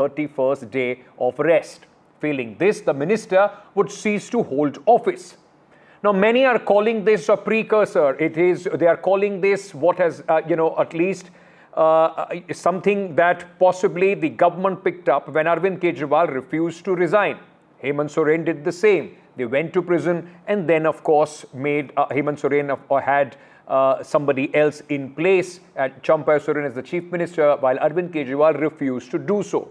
31st day of rest. Failing this, the minister would cease to hold office. Now, many are calling this a precursor. They are calling this what has, at least something that possibly the government picked up when Arvind Kejriwal refused to resign. Hemant Soren did the same. They went to prison and then, of course, made Hemant Soren had somebody else in place, Champai Soren as the chief minister, while Arvind Kejriwal refused to do so.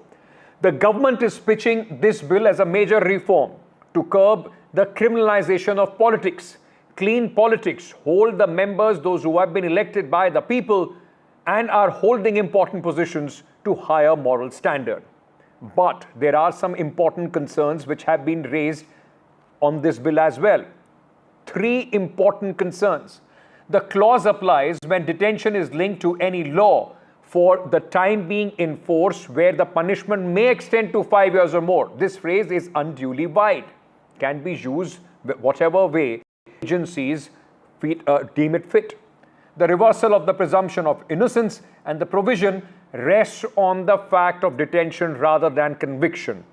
The government is pitching this bill as a major reform to curb the criminalization of politics, clean politics, hold the members, those who have been elected by the people and are holding important positions to higher moral standard. But there are some important concerns which have been raised on this bill as well. 3 important concerns. The clause applies when detention is linked to any law for the time being enforced, where the punishment may extend to 5 years or more. This phrase is unduly wide, can be used whatever way agencies deem it fit. The reversal of the presumption of innocence and the provision rests on the fact of detention rather than conviction.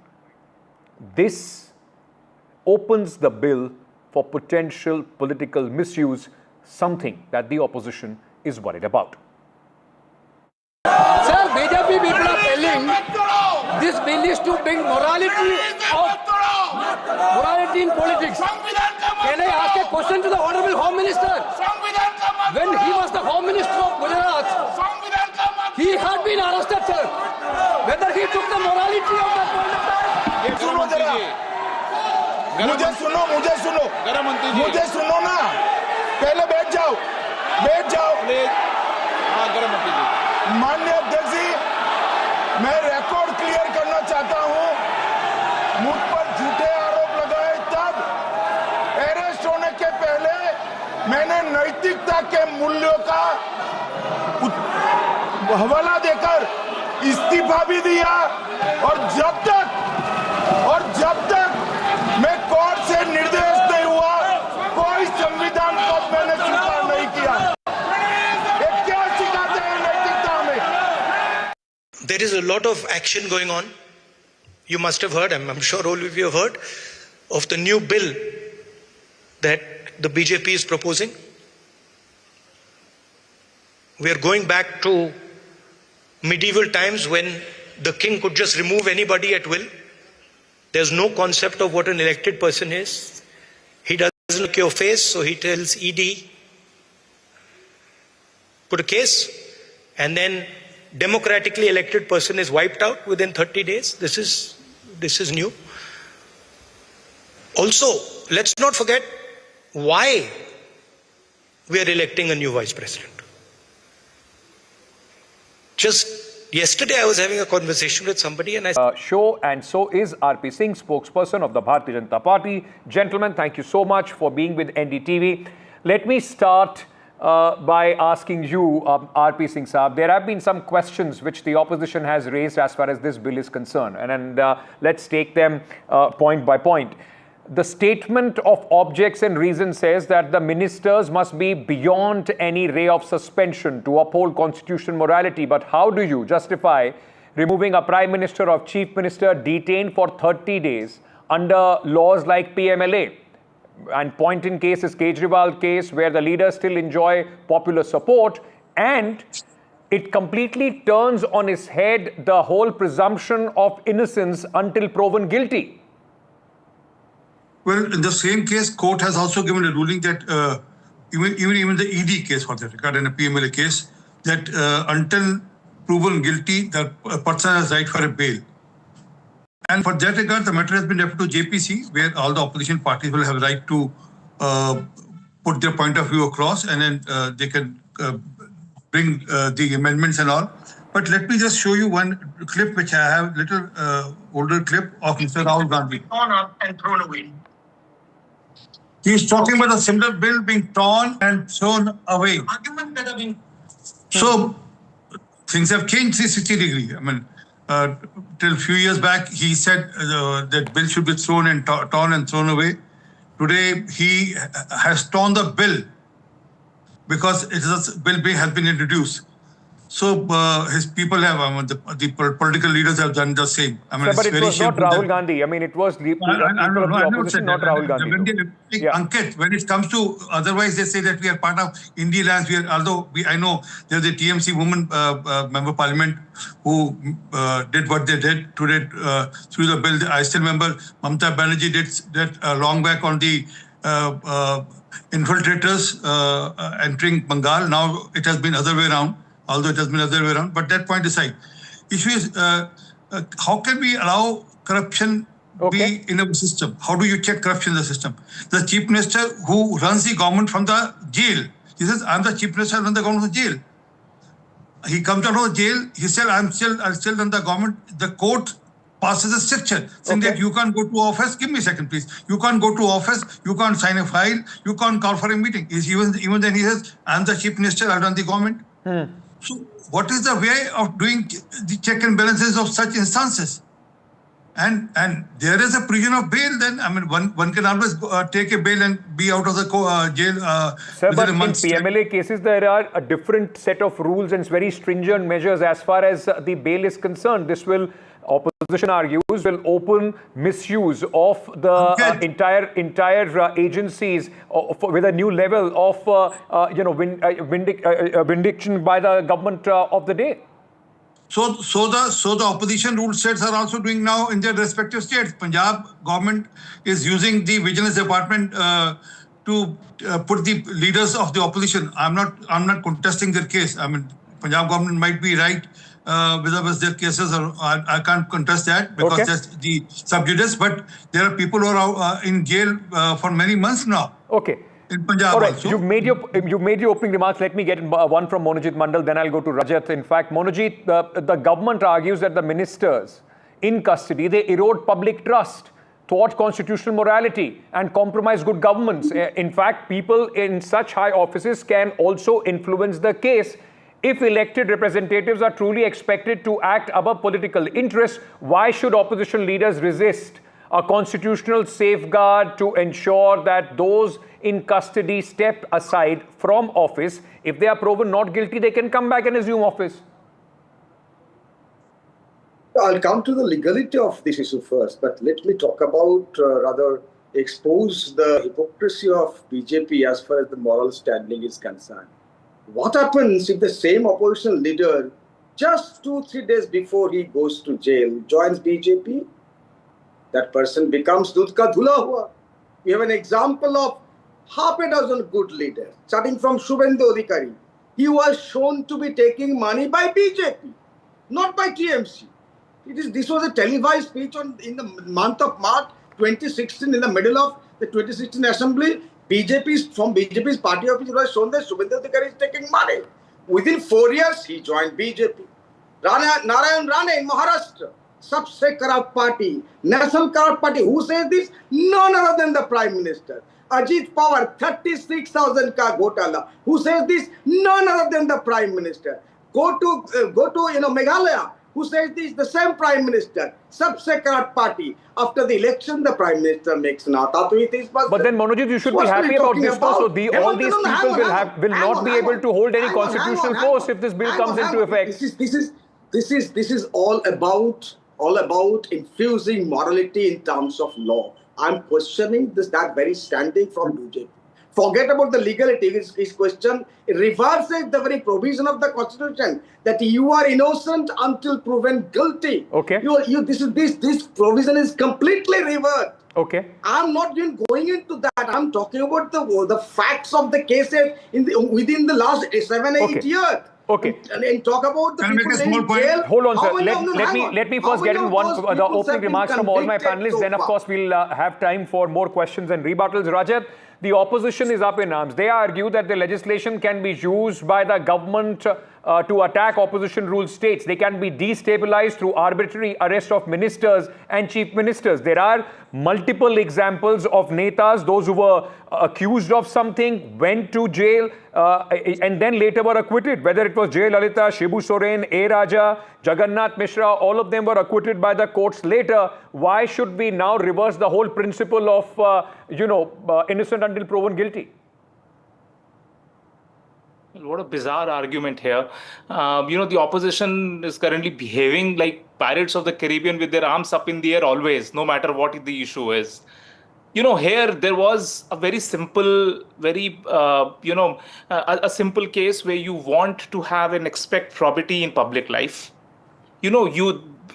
This opens the bill for potential political misuse, something that the opposition is worried about. Sir, BJP people are telling this bill is to bring morality in politics. Can I ask a question to the Honorable Home Minister? When he was the Home Minister of Gujarat, he had been arrested, sir. Whether he took the morality of that point of time? मुझे सुनो ना, पहले बैठ जाओ। माननीय अध्यक्ष जी, मैं record clear करना चाहता हूं। मुझ पर झूठे आरोप लगाए तब अरेस्ट होने के पहले मैंने नैतिकता के मूल्यों का हवाला देकर इस्तीफा भी दिया, और जब तक मैं कोर्ट से निर्देश नहीं हुआ, कोई संविधान को मैंने स्वीकार नहीं किया। ये क्या सिखाते हैं नैतिकता में? There is a lot of action going on. You must have heard, I'm sure all of you have heard, of the new bill that the BJP is proposing. We are going back to medieval times when the king could just remove anybody at will. There's no concept of what an elected person is. He doesn't look your face, so he tells ED, put a case, and then democratically elected person is wiped out within 30 days. This is new. Also, let's not forget why we are electing a new vice president. Just yesterday I was having a conversation with somebody and I said, and so is RP Singh, spokesperson of the Bharatiya Janata Party. Gentlemen, thank you so much for being with NDTV. Let me start by asking you, RP Singh Saab, there have been some questions which the opposition has raised as far as this bill is concerned, and let's take them point by point. The statement of objects and reasons says that the ministers must be beyond any ray of suspension to uphold constitutional morality. But how do you justify removing a prime minister or chief minister detained for 30 days under laws like PMLA? And point in case is Kejriwal case, where the leaders still enjoy popular support, and it completely turns on its head the whole presumption of innocence until proven guilty. Well, in the same case, court has also given a ruling that even the ED case for that regard and a PMLA case, that until proven guilty, the person has right for a bail. And for that regard, the matter has been referred to JPC, where all the opposition parties will have a right to put their point of view across, and then they can bring the amendments and all. But let me just show you one clip which I have, little older clip of Mr. Rahul Gandhi. Torn up and thrown away. He's talking about a similar bill being torn and thrown away. Arguments that are being... So things have changed 360 degrees. I mean, till a few years back, he said that bill should be thrown and torn and thrown away. Today, he has torn the bill because bill has been introduced. So his people have, the political leaders have done the same. I mean, Sir, but it was not Rahul Gandhi. I mean, it was the people of the opposition, not Rahul Gandhi. Ankit, when it comes to, otherwise they say that we are part of Indie Alliance. I know there's a TMC woman member parliament who did what they did today through the bill. I still remember Mamata Banerjee did long back on the infiltrators entering Bengal. Now it has been other way around. Although it has been other way around, but that point aside, issue is how can we allow corruption be in our system? How do you check corruption in the system? The chief minister who runs the government from the jail, he says, "I'm the chief minister, I run the government from the jail." He comes out of the jail, he said, "I'll still run the government." The court passes a stricture saying that you can't go to office. Give me a second, please. You can't go to office. You can't sign a file. You can't call for a meeting. Even then he says, "I'm the chief minister, I'll run the government." So what is the way of doing the check and balances of such instances? And there is a provision of bail. Then I mean, one can always take a bail and be out of the jail. Sir, but in PMLA cases, there are a different set of rules and very stringent measures as far as the bail is concerned. This will, opposition argues, will open misuse of the entire agencies with a new level of vindication by the government of the day. So the opposition rule sets are also doing now in their respective states. Punjab government is using the vigilance department to put the leaders of the opposition. I'm not contesting their case. I mean, Punjab government might be right with their cases, or I can't contest that because that's the sub judice. But there are people who are in jail for many months now. Okay. In Punjab all right, also. you've made your opening remarks. Let me get one from Monojit Mandal, then I'll go to Rajat. In fact, Monojit, the government argues that the ministers in custody, they erode public trust, thwart constitutional morality, and compromise good governance. In fact, people in such high offices can also influence the case. If elected representatives are truly expected to act above political interests, why should opposition leaders resist a constitutional safeguard to ensure that those in custody step aside from office? If they are proven not guilty, they can come back and assume office. I'll come to the legality of this issue first, but let me talk about, rather expose the hypocrisy of BJP as far as the moral standing is concerned. What happens if the same opposition leader, just 2-3 days before he goes to jail, joins BJP? That person becomes Dudh ka dhula hua. We have an example of half a dozen good leaders, starting from Shubhendu Adhikari. He was shown to be taking money by BJP, not by TMC. This was a televised speech in the month of March 2016, in the middle of the 2016 assembly. BJP's party office was shown that Shubhendu Adhikari is taking money. Within 4 years, he joined BJP. Narayan Rane in Maharashtra, सबसे corrupt party, national corrupt party. Who says this? None other than the Prime Minister. Ajit Pawar, 36,000 ka ghotala. Who says this? None other than the Prime Minister. Go to Meghalaya. Who says this? The same Prime Minister. Sabse corrupt party. After the election, the Prime Minister makes nata to it. But then, Manojit, you should be happy about this. So all these people will not be able to hold any constitutional force if this bill comes into effect. This is all about infusing morality in terms of law. I'm questioning that very standing from BJP. Forget about the legality. His question reverses the very provision of the Constitution that you are innocent until proven guilty. Okay. This provision is completely reversed. Okay. I'm not even going into that. I'm talking about the facts of the cases within the last 7-8 years. Okay. And talk about the people in jail. Hold on, sir. Let me first get in the opening remarks from all my panelists. Then, of course, we'll have time for more questions and rebuttals. Rajat, the opposition is up in arms. They argue that the legislation can be used by the government to attack opposition ruled states. They can be destabilized through arbitrary arrest of ministers and chief ministers. There are multiple examples of Netas, those who were accused of something, went to jail, and then later were acquitted. Whether it was J. Lalita, Shibu Soren, A. Raja, Jagannath Mishra, all of them were acquitted by the courts later. Why should we now reverse the whole principle of, innocent until proven guilty? What a bizarre argument here. The opposition is currently behaving like pirates of the Caribbean with their arms up in the air always, no matter what the issue is. Here there was a very simple, a simple case where you want to have and expect probity in public life.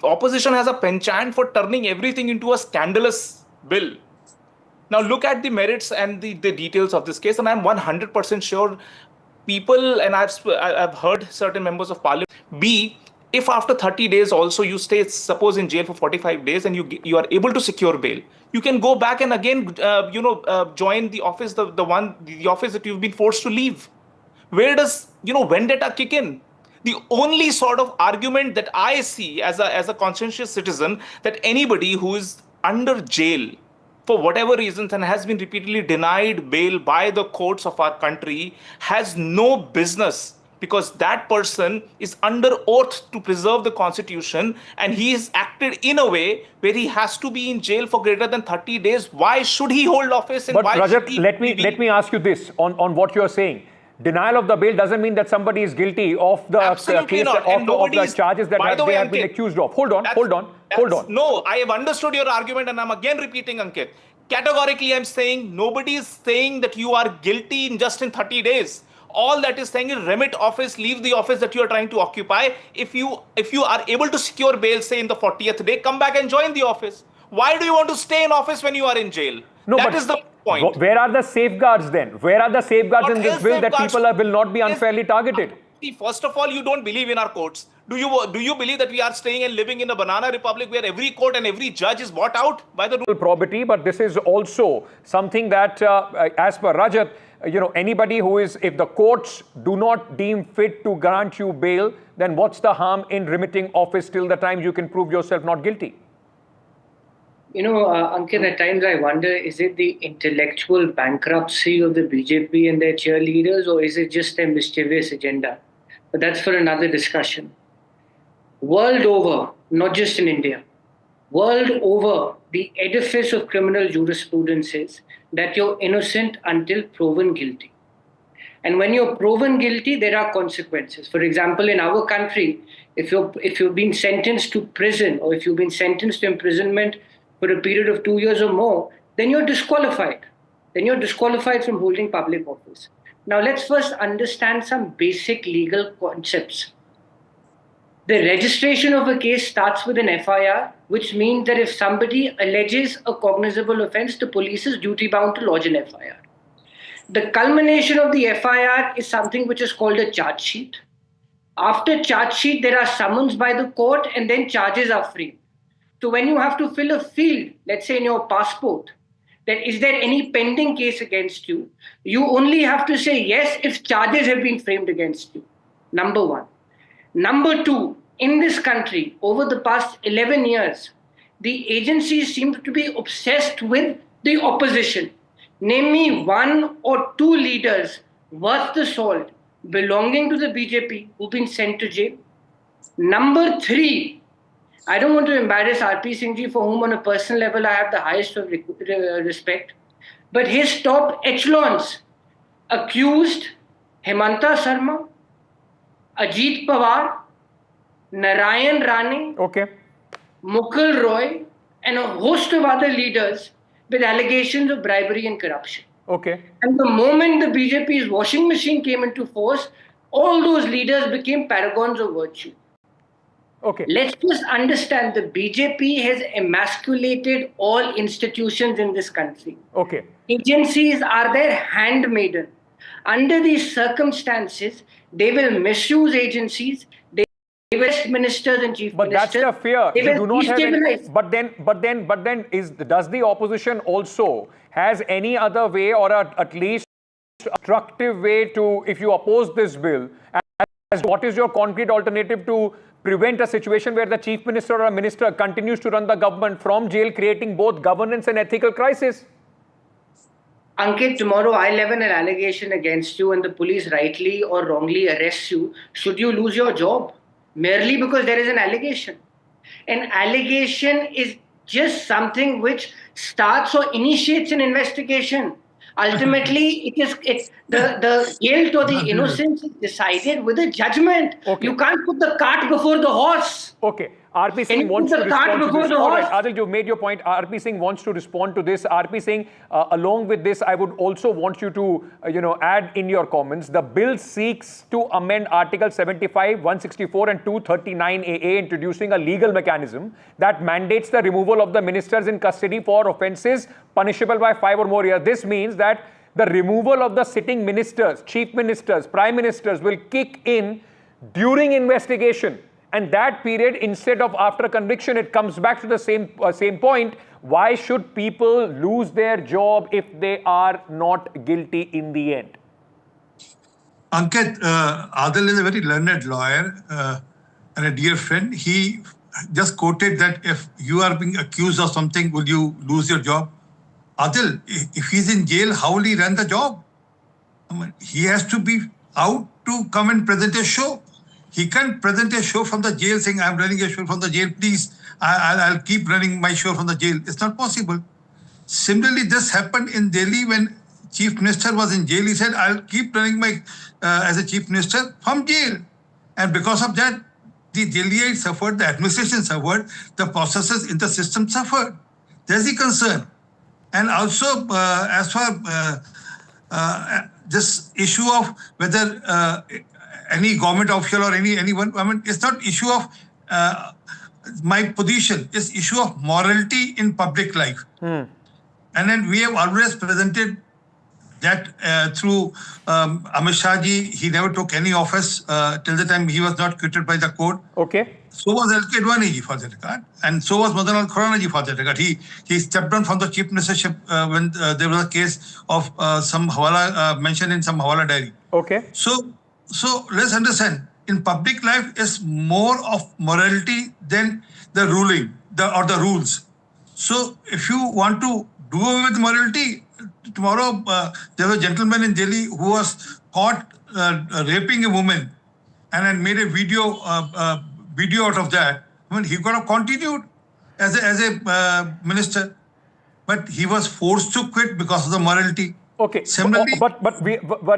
Opposition has a penchant for turning everything into a scandalous bill. Now look at the merits and the details of this case, and I'm 100% sure people, and I've heard certain members of parliament, if after 30 days also you stay, suppose in jail for 45 days, and you are able to secure bail, you can go back and again, join the office, the office that you've been forced to leave. Where does, vendetta kick in? The only sort of argument that I see as a conscientious citizen, that anybody who is under jail for whatever reasons and has been repeatedly denied bail by the courts of our country has no business, because that person is under oath to preserve the constitution, and he has acted in a way where he has to be in jail for greater than 30 days. Why should he hold office? And but why Rajat, should he let me ask you this on what you're saying. Denial of the bail doesn't mean that somebody is guilty of the case, of the charges that they have been accused of. Hold on. No, I have understood your argument, and I'm again repeating, Ankit. Categorically, I'm saying nobody is saying that you are guilty in 30 days. All that is saying is remit office, leave the office that you are trying to occupy. If you are able to secure bail, say in the 40th day, come back and join the office. Why do you want to stay in office when you are in jail? No, that is the point. Where are the safeguards then? Where are the safeguards in this bill that people will not be unfairly targeted? First of all, you don't believe in our courts. Do you believe that we are staying and living in a banana republic where every court and every judge is bought out by the rule? Probity, but this is also something that, as per Rajat, anybody who is, if the courts do not deem fit to grant you bail, then what's the harm in remitting office till the time you can prove yourself not guilty? Ankit, at times I wonder, is it the intellectual bankruptcy of the BJP and their cheerleaders, or is it just their mischievous agenda? But that's for another discussion. World over, not just in India, world over, the edifice of criminal jurisprudence is that you're innocent until proven guilty. And when you're proven guilty, there are consequences. For example, in our country, if you've been sentenced to prison, or if you've been sentenced to imprisonment for a period of 2 years or more, then you're disqualified. Then you're disqualified from holding public office. Now let's first understand some basic legal concepts. The registration of a case starts with an FIR, which means that if somebody alleges a cognizable offense, the police is duty bound to lodge an FIR. The culmination of the FIR is something which is called a charge sheet. After charge sheet, there are summons by the court, and then charges are framed. So when you have to fill a field, let's say in your passport, that is there any pending case against you, you only have to say yes if charges have been framed against you. Number one. Number two, in this country, over the past 11 years, the agencies seem to be obsessed with the opposition. Name me one or two leaders worth the salt belonging to the BJP who've been sent to jail. Number three, I don't want to embarrass RP Singh ji, for whom on a personal level I have the highest of respect, but his top echelons accused Hemanta Sharma, Ajit Pawar, Narayan Rane, Mukul Roy, and a host of other leaders with allegations of bribery and corruption. And the moment the BJP's washing machine came into force, all those leaders became paragons of virtue. Let's just understand, the BJP has emasculated all institutions in this country. Agencies are their handmaiden. Under these circumstances, they will misuse agencies. They will arrest ministers and chief ministers. But that's the fear. You do not have any, but then does the opposition also has any other way, or at least constructive way to, if you oppose this bill, what is your concrete alternative to prevent a situation where the chief minister or a minister continues to run the government from jail, creating both governance and ethical crisis? Ankit, tomorrow I level an allegation against you and the police rightly or wrongly arrests you. Should you lose your job? Merely because there is an allegation. An allegation is just something which starts or initiates an investigation. Ultimately, the guilt or the innocence is decided with a judgment. Okay. You can't put the cart before the horse. Okay. RP Can Singh you wants put to the cart respond to before this. the All right, horse? Adil, you made your point. RP Singh wants to respond to this. RP Singh, along with this, I would also want you to, add in your comments. The bill seeks to amend Article 75, 164 and 239 AA, introducing a legal mechanism that mandates the removal of the ministers in custody for offences punishable by 5 or more years. This means that the removal of the sitting ministers, chief ministers, prime ministers will kick in during investigation. And that period, instead of after conviction, it comes back to the same point. Why should people lose their job if they are not guilty in the end? Ankit, Adil is a very learned lawyer and a dear friend. He just quoted that if you are being accused of something, will you lose your job? Adil, if he's in jail, how will he run the job? I mean, he has to be out to come and present a show. He can't present a show from the jail saying, I'm running a show from the jail, please, I'll keep running my show from the jail. It's not possible. Similarly, this happened in Delhi when Chief Minister was in jail. He said, I'll keep running my, as a Chief Minister from jail. And because of that, the Delhiites suffered, the administration suffered, the processes in the system suffered. There's the concern. And also, as far this issue of whether any government official or anyone, I mean, it's not issue of my position, it's issue of morality in public life. And then we have always presented that through Amit Shah ji, he never took any office till the time he was not quitted by the court. Okay. So was L.K. Advani ji for that regard, and so was Madan Khurana ji for that regard. He stepped down from the chief ministership when there was a case of some hawala mentioned in some hawala diary. Okay. So let's understand, in public life is more of morality than the ruling or the rules. So if you want to do away with morality, tomorrow there was a gentleman in Delhi who was caught raping a woman and then made a video out of that. I mean, he could have continued as a minister, but he was forced to quit because of the morality. Okay, Similarly, but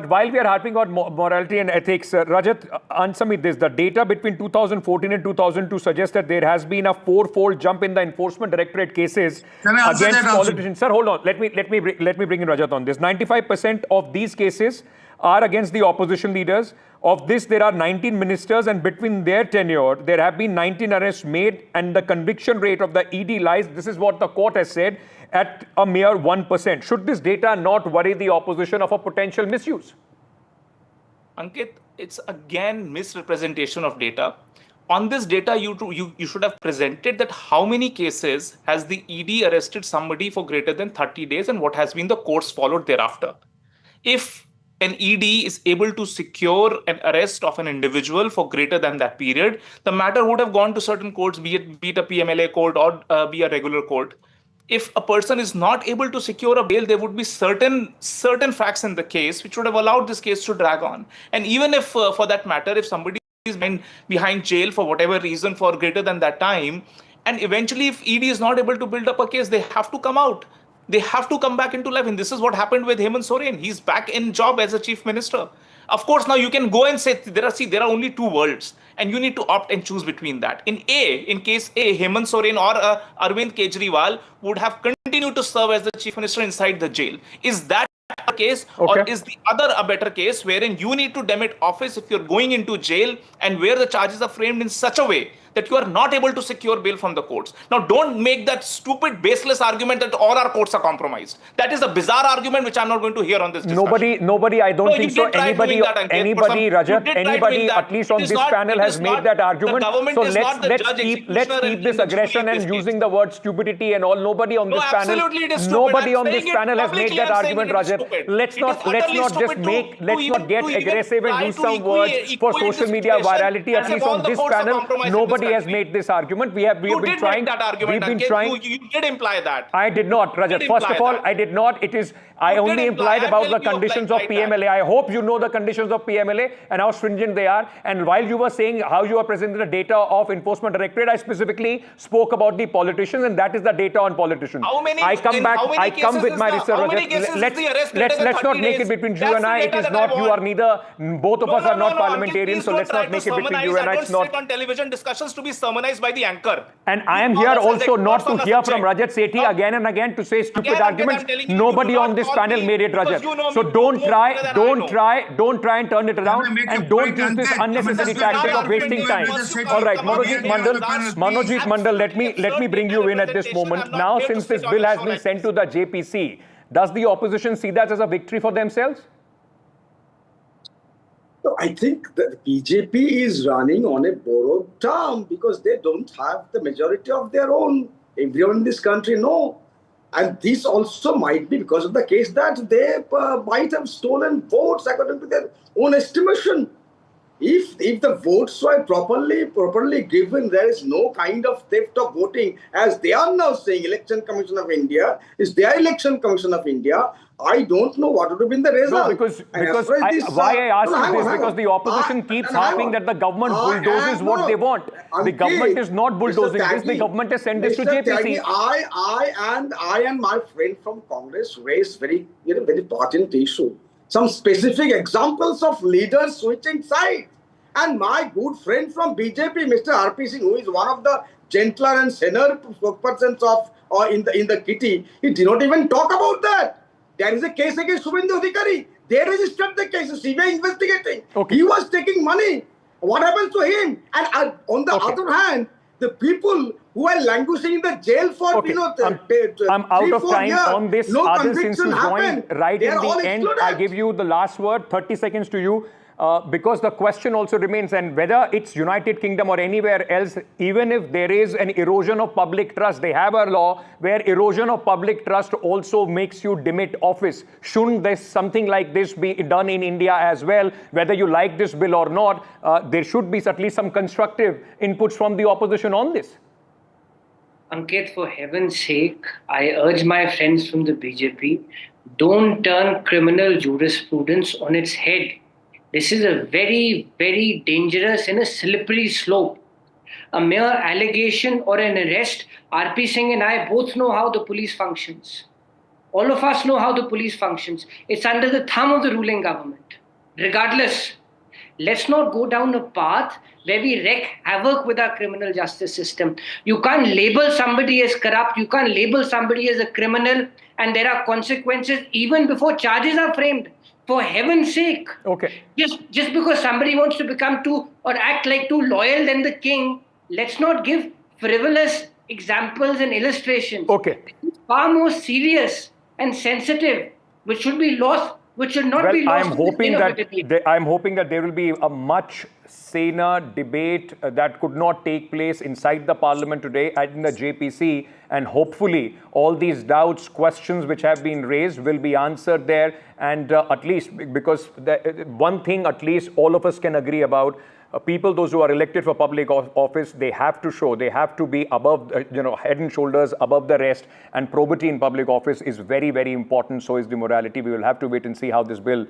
while we are harping on morality and ethics, Rajat, answer me this: the data between 2014 and 2002 suggests that there has been a 4-fold jump in the enforcement directorate cases against politicians. Sir, hold on. Let me bring in Rajat on this. 95% of these cases are against the opposition leaders. Of this, there are 19 ministers, and between their tenure, there have been 19 arrests made, and the conviction rate of the ED lies, this is what the court has said, at a mere 1%. Should this data not worry the opposition of a potential misuse? Ankit, it's again misrepresentation of data. On this data, you should have presented that how many cases has the ED arrested somebody for greater than 30 days and what has been the course followed thereafter. If an ED is able to secure an arrest of an individual for greater than that period, the matter would have gone to certain courts, be it a PMLA court or be a regular court. If a person is not able to secure a bail, there would be certain facts in the case which would have allowed this case to drag on. And even if, for that matter, if somebody is behind jail for whatever reason for greater than that time, and eventually if ED is not able to build up a case, they have to come out. They have to come back into life. And this is what happened with Hemant Soren. He's back in job as a chief minister. Of course, now you can go and say there are only two worlds, and you need to opt and choose between that. In case A, Hemant Soren or Arvind Kejriwal would have continued to serve as the chief minister inside the jail. Is that a case, or is the other a better case wherein you need to demit office if you're going into jail and where the charges are framed in such a way that you are not able to secure bail from the courts? Now, don't make that stupid, baseless argument that all our courts are compromised. That is a bizarre argument which I'm not going to hear on this discussion. Nobody, I don't think so. Anybody, Rajat, anybody, at least on this panel, has made that argument. So let's keep this aggression and using the word stupidity and all. Nobody on this panel, has made that argument, Rajat. Let's not get aggressive and use some words for social media virality. At least on this panel, nobody nobody has made this argument. We have You been did trying. make that argument. We've been Ankit. trying. You did imply that. I did not, Rajat. did First of imply all, that. I did not. It is. I You only did imply. implied I'm about the telling you conditions of implied that. PMLA. I hope you know the conditions of PMLA and how stringent they are. And while you were saying how you are presenting the data of Enforcement Directorate, I specifically spoke about the politicians, and that is the data on politicians. How many? I come in back. how many I come cases with is my the- research, how many Rajat. cases is the arrest Let's greater than not 30 make it days? between you That's and the I. It data is that I not. You want. are neither. Both of us are not Ankit, parliamentarians, so please let's don't not try make to it between sermonize. you and I. I It's don't not. sit on television discussions to be sermonized by the anchor. And I am You here call us as also not experts to on the hear from subject. Rajat Sethi Now- again and again to say stupid Again, Ankit, arguments. I'm telling you, Nobody you do on not this call panel me made it, because Rajat. you know So me don't more try, than I don't know. try, don't try and turn it around, make and your don't point, use this Ankit. unnecessary Ankit, tactic of Ankit, wasting Ankit, time. Ankit, All right, come on, Manojit Ankit, Mandal, that's Manojit Mandal, let me absolutely bring you in at this representation. moment. I'm not Now, here to since sit this on bill a has show been like sent this. to the JPC, does the opposition see that as a victory for themselves? So I think that BJP is running on a borrowed term because they don't have the majority of their own. Everyone in this country know. And this also might be because of the case that they might have stolen votes according to their own estimation. If the votes were properly given, there is no kind of theft of voting, as they are now saying. Election Commission of India is their Election Commission of India. I don't know what would have been the result. No, because And as far as this, why I asked no, you hang this, on, because the opposition keeps harping that the government bulldozes what they want. The government is not bulldozing this. The government has sent this to JPC. I and my friend from Congress raised very pertinent issue. Some specific examples of leaders switching sides. And my good friend from BJP, Mr. R.P. Singh, who is one of the gentler and saner spokespersons of in the kitty, he did not even talk about that. There is a case against Subhendu Adhikari. They registered the case, CBI investigating. Okay. He was taking money. What happens to him? And on the other hand, the people who are languishing in the jail for I'm out of time years, on this. no Adil, since conviction you joined happened. right They in are all the end, excluded. I give you the last word, 30 seconds to you. Because the question also remains, and whether it's United Kingdom or anywhere else, even if there is an erosion of public trust, they have a law where erosion of public trust also makes you demit office. Shouldn't this something like this be done in India as well? Whether you like this bill or not, there should be at least some constructive inputs from the opposition on this. Ankit, for heaven's sake, I urge my friends from the BJP, don't turn criminal jurisprudence on its head. This is a very, very dangerous and a slippery slope. A mere allegation or an arrest, R.P. Singh and I both know how the police functions. All of us know how the police functions. It's under the thumb of the ruling government. Regardless, let's not go down a path where we wreak havoc with our criminal justice system. You can't label somebody as corrupt, you can't label somebody as a criminal, and there are consequences even before charges are framed. For heaven's sake. Okay. Just because somebody wants to become too or act like too loyal than the king, let's not give frivolous examples and illustrations. Okay. It's far more serious and sensitive, which should be lost, which should not be lost. I'm hoping that there will be a much saner debate that could not take place inside the parliament today in the JPC, and hopefully all these doubts, questions which have been raised will be answered there. And at least, because one thing at least all of us can agree about, people, those who are elected for public office, they have to show, they have to be above, head and shoulders above the rest. And probity in public office is very, very important. So is the morality. We will have to wait and see how this bill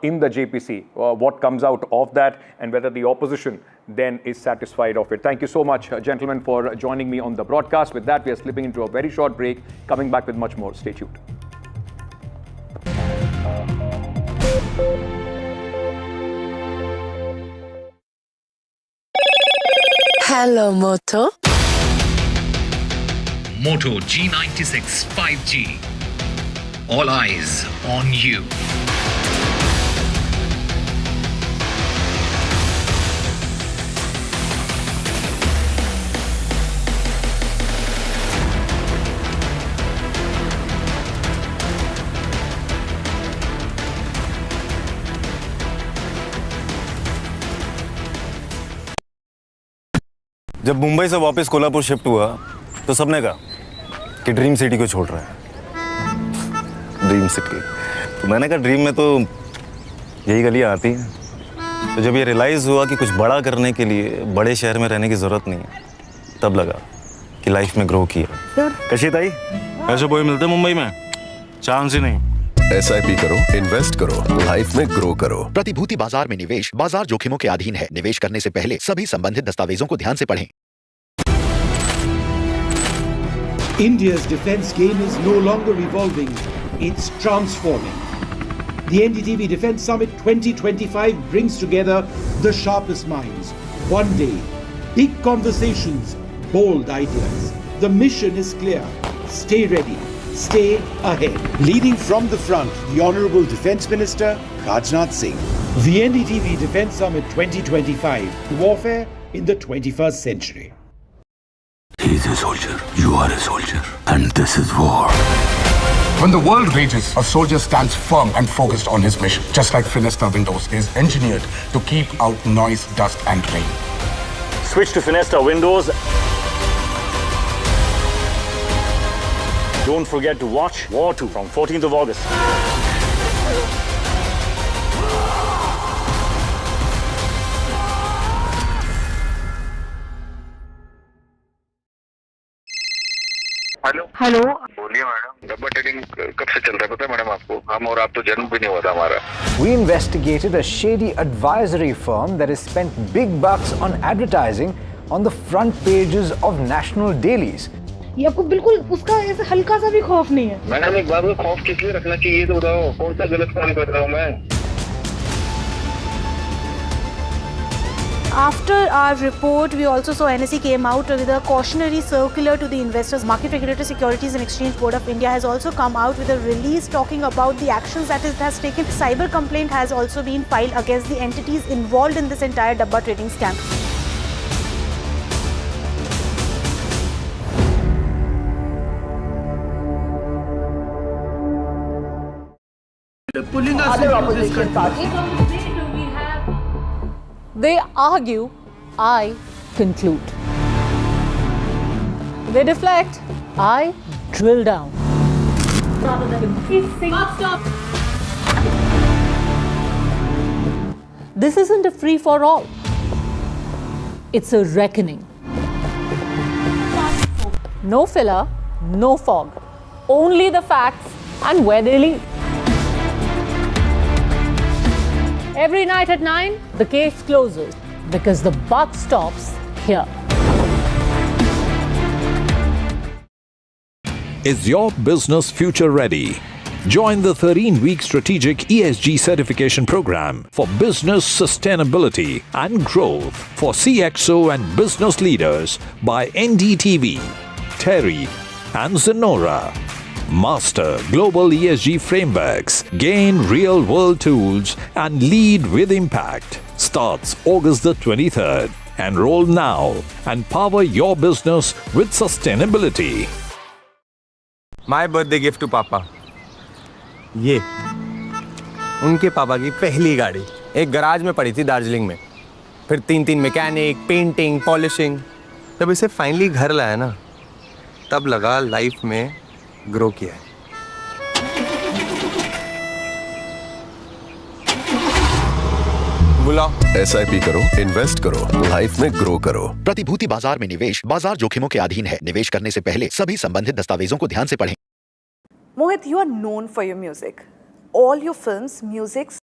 in the JPC, what comes out of that, and whether the opposition then is satisfied of it. Thank you so much, gentlemen, for joining me on the broadcast. With that, we are slipping into a very short break, coming back with much more. Stay tuned. Hello, Moto. Moto G96 5G. All eyes on you. जब मुंबई से वापस Kolhapur shift हुआ तो सबने कहा कि dream city को छोड़ रहा है। ड्रीम सिटी तो मैंने कहा ड्रीम में तो यही गलियां आती हैं। तो जब ये रियलाइज़ हुआ कि कुछ बड़ा करने के लिए बड़े शहर में रहने की ज़रूरत नहीं है, तब लगा कि लाइफ में ग्रो किया। कशिता आई, ऐसे बॉय मिलते मुंबई में? चांस ही नहीं। SIP करो, इन्वेस्ट करो, लाइफ में ग्रो करो। प्रतिभूति बाजार में निवेश बाजार जोखिमों के अधीन है। निवेश करने से पहले सभी संबंधित दस्तावेजों को ध्यान से पढ़ें। India's defense game is no longer evolving, it's transforming. The NDTV Defense Summit 2025 brings together the sharpest minds. One day, big conversations, bold ideas. The mission is clear. Stay ready. Stay ahead. Leading from the front, the Honorable Defence Minister, Rajnath Singh. The NDTV Defence Summit 2025. Warfare in the 21st century. He is a soldier. You are a soldier. And this is war. When the world rages, a soldier stands firm and focused on his mission. Just like Finesta Windows is engineered to keep out noise, dust and rain. Switch to Finesta Windows. Don't forget to watch War 2 from 14th of August. Hello बोलिए madam, डब्बा trading कब से चल रहा है पता है madam आपको? हम और आप तो जन्म भी नहीं हुआ था हमारा। We investigated a shady advisory firm that has spent big bucks on advertising on the front pages of national dailies. ये आपको बिल्कुल उसका ऐसे हल्का सा भी खौफ नहीं है? मैडम एक बात को खौफ किस लिए रखना चाहिए ये तो बताओ, कौन सा गलत काम कर रहा हूँ मैं? After our report, we also saw NSE came out with a cautionary circular to the investors. Market Regulator Securities and Exchange Board of India has also come out with a release talking about the actions that it has taken. Cyber complaint has also been filed against the entities involved in this entire dabba trading scam. Pulling us into this country. They argue, I conclude. They deflect, I drill down. This isn't a free-for-all. It's a reckoning. No filler, no fog. Only the facts and where they lead. Every night at 9, the case closes because the buck stops here. Is your business future ready? Join the 13-week strategic ESG certification program for business sustainability and growth for CXO and business leaders by NDTV, Terry and Zenora. Master global ESG frameworks, gain real-world tools, and lead with impact. Starts August the 23rd. Enroll now and power your business with sustainability. My birthday gift to Papa. ये उनके पापा की पहली गाड़ी एक garage में पड़ी थी दार्जिलिंग में, फिर 3 मैकेनिक, पेंटिंग, पॉलिशिंग। जब इसे फाइनली घर लाया ना, तब लगा लाइफ में ग्रो किया है। बुलाओ। SIP करो, इन्वेस्ट करो, लाइफ में ग्रो करो। प्रतिभूति बाजार में निवेश बाजार जोखिमों के अधीन है। निवेश करने से पहले सभी संबंधित दस्तावेजों को ध्यान से पढ़ें। Mohit, you are known for your music. All your films, musics.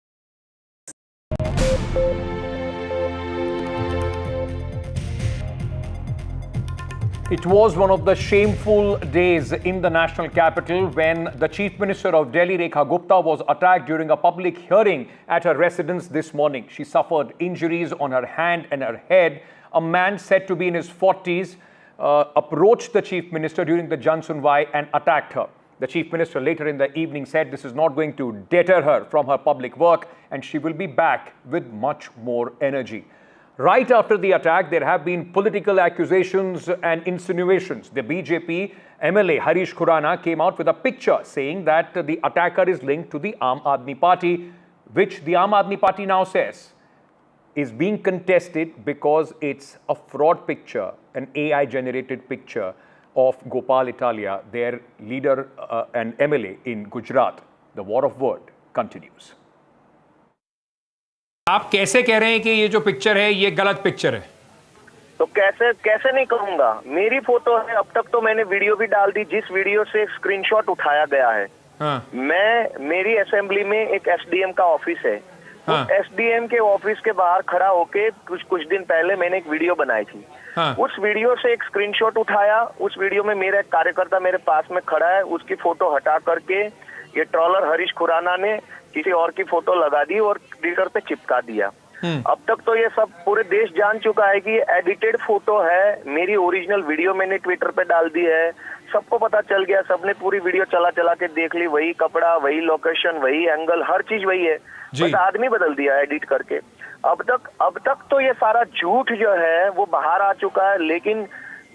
It was one of the shameful days in the national capital when the Chief Minister of Delhi, Rekha Gupta, was attacked during a public hearing at her residence this morning. She suffered injuries on her hand and her head. A man said to be in his 40s approached the Chief Minister during the Jan Sunwai and attacked her. The Chief Minister later in the evening said this is not going to deter her from her public work and she will be back with much more energy. Right after the attack, there have been political accusations and insinuations. The BJP MLA Harish Khurana came out with a picture saying that the attacker is linked to the Aam Aadmi Party, which the Aam Aadmi Party now says is being contested because it's a fraud picture, an AI-generated picture of Gopal Italia, their leader and MLA in Gujarat. The war of word continues. आप कैसे कह रहे हैं कि ये जो picture है ये गलत पिक्चर है? तो कैसे नहीं कहूंगा, मेरी फोटो है। अब तक तो मैंने वीडियो भी डाल दी जिस वीडियो से स्क्रीनशॉट उठाया गया है। हाँ। मेरी असेंबली में एक एसडीएम का ऑफिस है। हाँ। उस एसडीएम के ऑफिस के बाहर खड़ा होके कुछ दिन पहले मैंने एक वीडियो बनाई थी। हाँ। उस वीडियो से एक स्क्रीनशॉट उठाया। उस वीडियो में मेरा एक कार्यकर्ता मेरे पास में खड़ा है, उसकी फोटो हटा करके ये ट्रोलर हरीश खुराना ने किसी और की फोटो लगा दी और ट्विटर पे चिपका दिया। अब तक तो ये सब पूरे देश जान चुका है कि एडिटेड फोटो है। मेरी ओरिजिनल वीडियो मैंने ट्विटर पे डाल दी है, सबको पता चल गया। सबने पूरी वीडियो चला के देख ली, वही कपड़ा, वही लोकेशन, वही एंगल, हर चीज वही है, बस आदमी बदल दिया एडिट करके। अब तक तो ये सारा झूठ जो है वो बाहर आ चुका है। लेकिन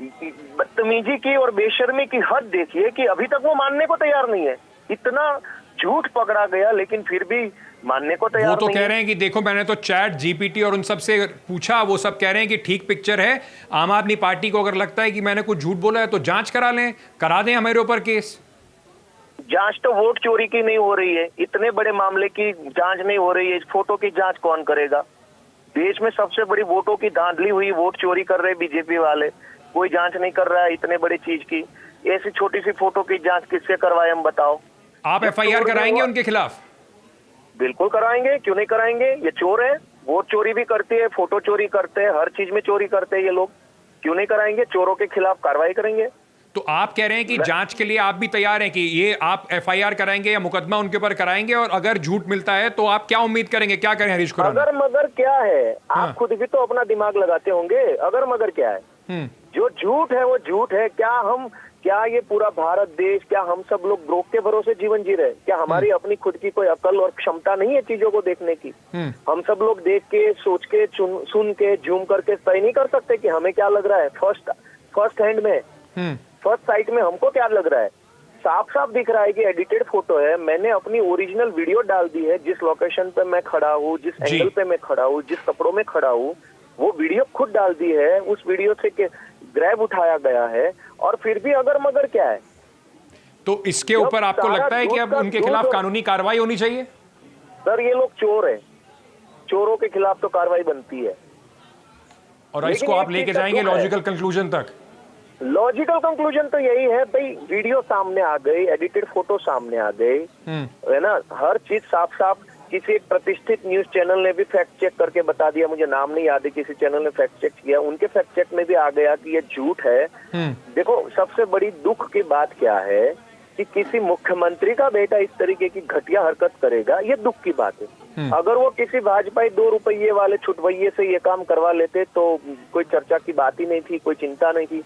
बदतमीजी की और बेशर्मी की हद देखिए कि अभी तक वो मानने को तैयार नहीं है। इतना झूठ पकड़ा गया लेकिन फिर भी मानने को तैयार नहीं। वो तो नहीं कह रहे हैं कि देखो मैंने तो चैट जीपीटी और उन सब से पूछा, वो सब कह रहे हैं कि ठीक पिक्चर है। आम आदमी पार्टी को अगर लगता है कि मैंने कुछ झूठ बोला है तो जांच करा लें, करा दें हमारे ऊपर केस। जांच तो वोट चोरी की नहीं हो रही है, इतने बड़े मामले की जांच नहीं हो रही है। इस फोटो की जांच कौन करेगा? देश में सबसे बड़ी वोटों की धांधली हुई, वोट चोरी कर रहे बीजेपी वाले, कोई जांच नहीं कर रहा है इतने बड़ी चीज की। ऐसी छोटी सी फोटो की जांच किससे करवाए हम बताओ? आप एफआईआर कराएंगे उनके खिलाफ? बिल्कुल कराएंगे, क्यों नहीं कराएंगे। ये चोर है, वोट चोरी भी करते हैं, फोटो चोरी करते हैं, हर चीज में चोरी करते हैं ये लोग। क्यों नहीं कराएंगे? चोरों के खिलाफ कार्रवाई करेंगे। तो आप कह रहे हैं कि जांच के लिए आप भी तैयार हैं कि ये आप एफआईआर कराएंगे या मुकदमा उनके ऊपर कराएंगे, और अगर झूठ मिलता है तो आप क्या उम्मीद करेंगे, क्या करें हरीश खुराना? अगर मगर क्या है, आप खुद भी तो अपना दिमाग लगाते होंगे। अगर मगर क्या है, जो झूठ है वो झूठ है। क्या ये पूरा भारत देश, क्या हम सब लोग ग्रोथ के भरोसे जीवन जी रहे? क्या हमारी अपनी खुद की कोई अकल और क्षमता नहीं है चीजों को देखने की? हम सब लोग देख के, सोच के, सुन के, झूम करके तय नहीं कर सकते कि हमें क्या लग रहा है फर्स्ट हैंड में, फर्स्ट साइट में हमको क्या लग रहा है? साफ साफ दिख रहा है कि एडिटेड फोटो है। मैंने अपनी ओरिजिनल वीडियो डाल दी है, जिस लोकेशन पे मैं खड़ा हूँ, जिस एंगल पे मैं खड़ा हूँ, जिस कपड़ों में खड़ा हूँ, वो वीडियो खुद डाल दी है। उस वीडियो से ग्रैब उठाया गया है, और फिर भी अगर मगर क्या है? तो इसके ऊपर आपको लगता है कि अब उनके खिलाफ कानूनी कार्रवाई होनी चाहिए? सर ये लोग चोर है, चोरों के खिलाफ तो कार्रवाई बनती है। और इसको आप लेके जाएंगे लॉजिकल कंक्लूजन तक? लॉजिकल कंक्लूजन तो यही है भाई, वीडियो सामने आ गई, एडिटेड फोटो सामने आ गई, है ना, हर चीज साफ साफ। किसी एक प्रतिष्ठित न्यूज चैनल ने भी फैक्ट चेक करके बता दिया, मुझे नाम नहीं याद है, किसी चैनल ने फैक्ट चेक किया, उनके फैक्ट चेक में भी आ गया कि ये झूठ है। देखो सबसे बड़ी दुख की बात क्या है कि किसी मुख्यमंत्री का बेटा इस तरीके की घटिया हरकत करेगा, ये दुख की बात है। अगर वो किसी भाजपाई 2 रुपये वाले छुटवैये से ये काम करवा लेते तो कोई चर्चा की बात ही नहीं थी, कोई चिंता नहीं थी।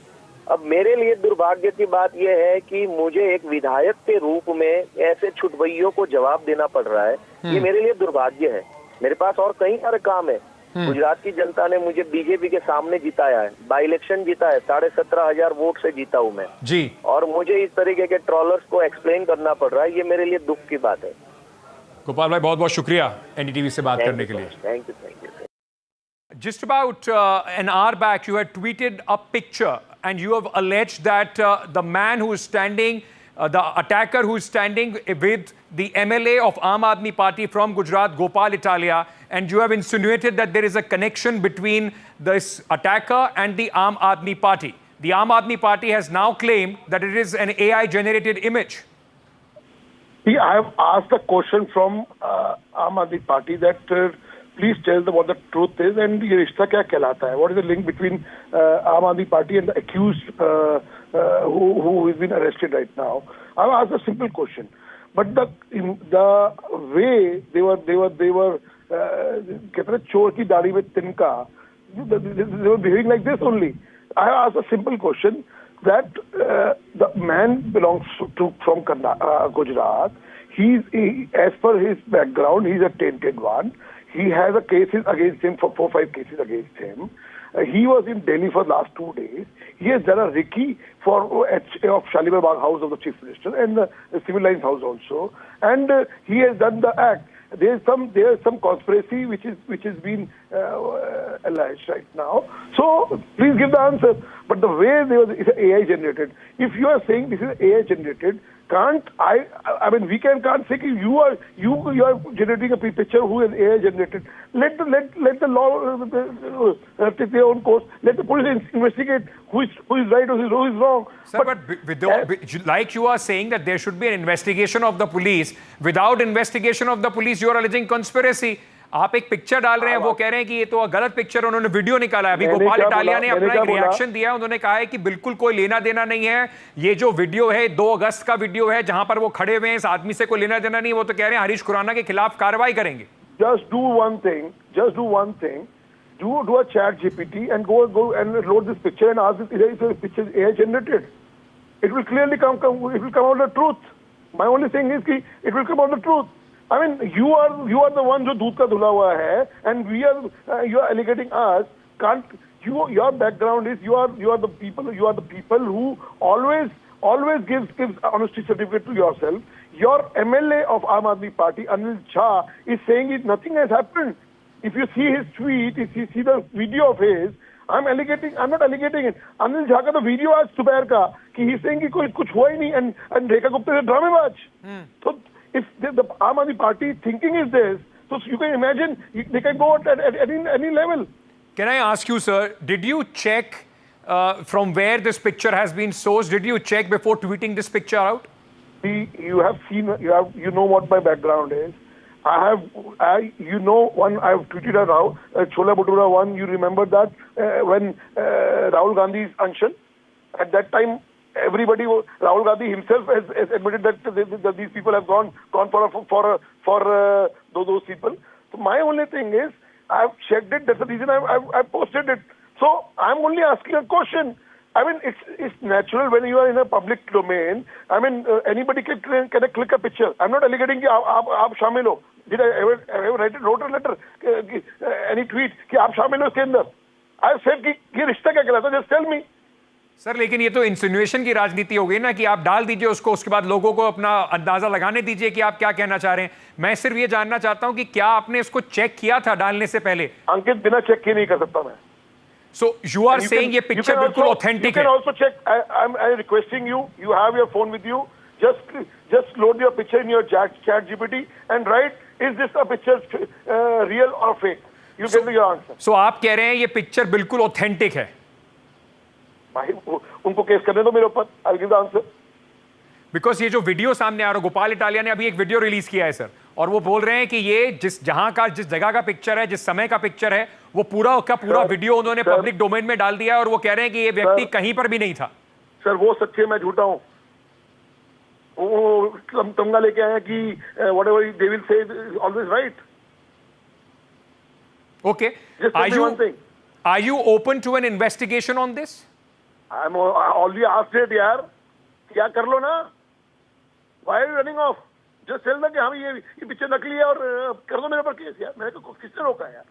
अब मेरे लिए दुर्भाग्य की बात यह है कि मुझे एक विधायक के रूप में ऐसे छुटवैयों को जवाब देना पड़ रहा है। ये मेरे लिए दुर्भाग्य है। मेरे पास और कई सारे काम है। गुजरात की जनता ने मुझे बीजेपी के सामने जिताया है, बाई इलेक्शन जीता है, 17,500 वोट से जीता हूं मैं जी, और मुझे इस तरीके के ट्रोलर्स को एक्सप्लेन करना पड़ रहा है। ये मेरे लिए दुख की बात है। गोपाल भाई बहुत बहुत शुक्रिया एनडीटीवी से बात करने के लिए। Thank you. Just about an hour back, you had tweeted a picture and you have alleged that the man who is standing, the attacker who is standing with the MLA of Aam Aadmi Party from Gujarat, Gopal Italia, and you have insinuated that there is a connection between this attacker and the Aam Aadmi Party. The Aam Aadmi Party has now claimed that it is an AI-generated image. I have asked a question from Aam Aadmi Party that please tell them what the truth is and ये रिश्ता क्या कहलाता है? What is the link between Aam Aadmi Party and the accused who is been arrested right now? I have asked a simple question, but the way they were कहते हैं चोर की दाढ़ी में तिनका, they were behaving like this only. I have asked a simple question that the man belongs from Gujarat. As per his background, he's a tainted one. He has a cases against him, for 4-5 cases against him. He was in Delhi for the last 2 days. He has done a recce of Shalimar Bagh house of the Chief Minister and the Civil Lines house also. And he has done the act. There is some conspiracy which is being alleged right now. So please give the answer. But the way it's AI generated. If you are saying this is AI generated, we can't say you are generating a picture who is AI generated. Let the law take their own course. Let the police investigate who is right or who is wrong. Sir, but like you are saying that there should be an investigation of the police. Without investigation of the police, you are alleging conspiracy. आप एक picture डाल रहे हैं, वो कह रहे हैं कि ये तो गलत पिक्चर, उन्होंने वीडियो निकाला है। अभी गोपाल इटालिया ने अपना एक रिएक्शन दिया है, उन्होंने कहा है कि बिल्कुल कोई लेना देना नहीं है। ये जो वीडियो है 2 अगस्त का वीडियो है, जहां पर वो खड़े हुए हैं, इस आदमी से कोई लेना देना नहीं। वो तो कह रहे हैं हरीश खुराना के खिलाफ कार्रवाई करेंगे। Just do one thing. Do a chat GPT and go and load this picture and ask if the picture is AI generated. It will clearly come out the truth. My only thing is कि it will come out the truth. I mean, you are the one जो दूध का धुला हुआ है, and you are alienating us. Your background is you are the people who always gives honesty certificate to yourself. Your MLA of Aam Aadmi Party, Anil Jha, is saying that nothing has happened. If you see his tweet, if you see the video of his, I'm not alienating it. Anil Jha का तो video आज सुबह का कि he's saying कि कोई कुछ हुआ ही नहीं, and रेखा गुप्ता से ड्रामेबाज. So if the Aam Aadmi Party thinking is this, so you can imagine they can go at any level. Can I ask you, sir, did you check from where this picture has been sourced? Did you check before tweeting this picture out? You have seen, you know what my background is. I've tweeted around Chola Bhatura one. You remember that when Rahul Gandhi's unction, at that time, Rahul Gandhi himself has admitted that these people have gone for those people. So my only thing is, I've checked it. That's the reason I posted it. So I'm only asking a question. I mean, it's natural when you are in a public domain. I mean, anybody can click a picture. I'm not alleging कि आप शामिल हो. Did I ever wrote a letter? Any tweet कि आप शामिल हो इसके अंदर? I said कि ये रिश्ता क्या कहलाता है? Just tell me. सर, लेकिन ये तो इंसिनुएशन की राजनीति हो गई ना कि आप डाल दीजिए उसको, उसके बाद लोगों को अपना अंदाजा लगाने दीजिए कि आप क्या कहना चाह रहे हैं। मैं सिर्फ ये जानना चाहता हूं कि क्या आपने इसको चेक किया था डालने से पहले? अंकित, बिना चेक किए नहीं कर सकता मैं। So you are saying ये पिक्चर बिल्कुल ऑथेंटिक है? You can also check. I'm requesting you. You have your phone with you. Just load your picture in your chat GPT and write, is this a picture real or fake? You get your answer. So आप कह रहे हैं ये picture बिल्कुल authentic है? भाई उनको case करने दो मेरे ऊपर. I'll give the answer. Because ये जो वीडियो सामने आ रहा है, गोपाल इटालिया ने अभी एक वीडियो रिलीज किया है सर, और वो बोल रहे हैं कि ये जिस जगह का पिक्चर है, जिस समय का पिक्चर है, वो पूरा का पूरा वीडियो उन्होंने पब्लिक डोमेन में डाल दिया है, और वो कह रहे हैं कि ये व्यक्ति कहीं पर भी नहीं था। सर वो सच्चे, मैं झूठा हूं। वो तमगा लेके आए कि whatever they will say is always right. Okay. Are you open to an investigation on this? I'm already asked it यार, क्या कर लो ना? Why are you running off? Just tell them कि हम ये पिक्चर नकली है और कर दो मेरे पर केस यार। मैंने तो किसने रोका यार?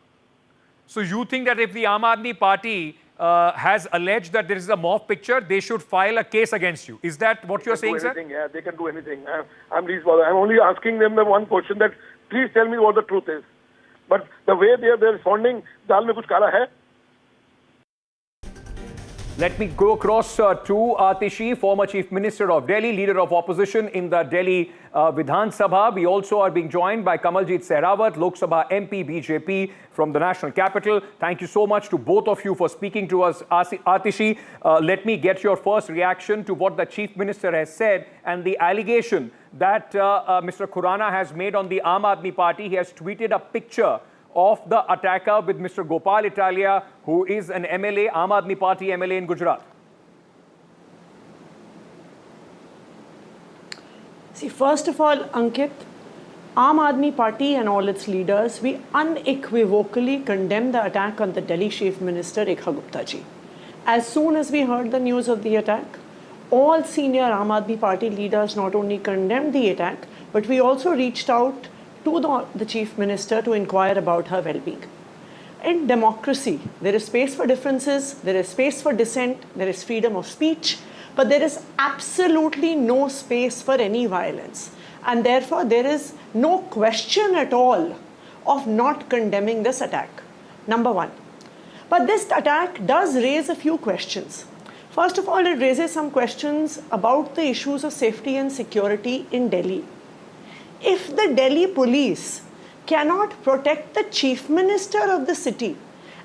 So you think that if the Aam Aadmi Party has alleged that there is a mock picture, they should file a case against you? Is that what you're saying, sir? Yeah, they can do anything. I'm only asking them the one question that please tell me what the truth is. But the way they're responding, दाल में कुछ काला है? Let me go across to Atishi, former Chief Minister of Delhi, leader of opposition in the Delhi Vidhan Sabha. We also are being joined by Kamaljit Sehrawat, Lok Sabha MP, BJP from the national capital. Thank you so much to both of you for speaking to us. Atishi, let me get your first reaction to what the Chief Minister has said and the allegation that Mr. Khurana has made on the Aam Aadmi Party. He has tweeted a picture of the attacker with Mr. Gopal Italia, who is an MLA, Aam Aadmi Party MLA in Gujarat. See, first of all, Ankit, Aam Aadmi Party and all its leaders, we unequivocally condemn the attack on the Delhi Chief Minister, Rekha Gupta ji. As soon as we heard the news of the attack, all senior Aam Aadmi Party leaders not only condemned the attack, but we also reached out to the Chief Minister to inquire about her well-being. In democracy, there is space for differences, there is space for dissent, there is freedom of speech, but there is absolutely no space for any violence. And therefore, there is no question at all of not condemning this attack, number one. But this attack does raise a few questions. First of all, it raises some questions about the issues of safety and security in Delhi. If the Delhi police cannot protect the chief minister of the city,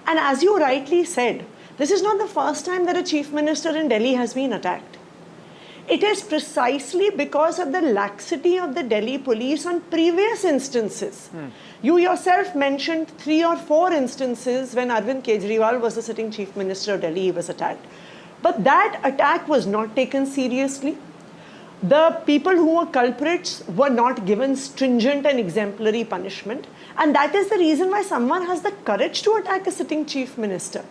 and as you rightly said, this is not the first time that a chief minister in Delhi has been attacked. It is precisely because of the laxity of the Delhi police on previous instances. You yourself mentioned 3 or 4 instances when Arvind Kejriwal was the sitting chief minister of Delhi, he was attacked. But that attack was not taken seriously. The people who were culprits were not given stringent and exemplary punishment. And that is the reason why someone has the courage to attack a sitting chief minister.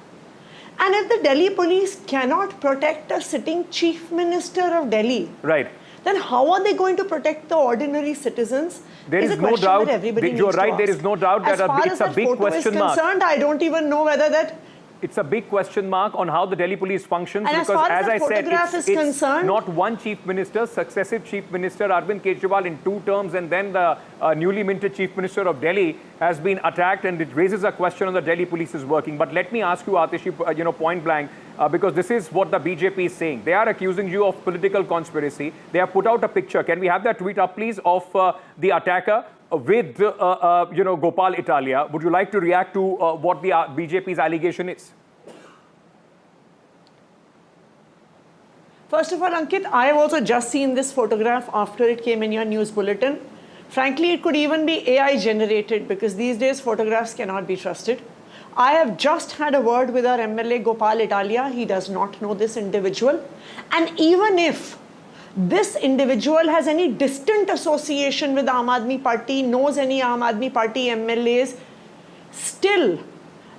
And if the Delhi police cannot protect a sitting chief minister of Delhi, right, then how are they going to protect the ordinary citizens? There is no doubt. You're right. There is no doubt that it's a big question mark. As far as that photo is concerned, I don't even know whether that. It's a big question mark on how the Delhi police functions, and because as I said, it's not one chief minister, successive chief minister, Arvind Kejriwal in 2 terms, and then the newly minted chief minister of Delhi has been attacked, and it raises a question on the Delhi police's working. But let me ask you, Atishi, point blank, because this is what the BJP is saying. They are accusing you of political conspiracy. They have put out a picture. Can we have that tweet up, please, of the attacker with Gopal Italia? Would you like to react to what the BJP's allegation is? First of all, Ankit, I have also just seen this photograph after it came in your news bulletin. Frankly, it could even be AI generated, because these days photographs cannot be trusted. I have just had a word with our MLA Gopal Italia. He does not know this individual. And even if this individual has any distant association with Aam Aadmi Party, knows any Aam Aadmi Party MLAs, still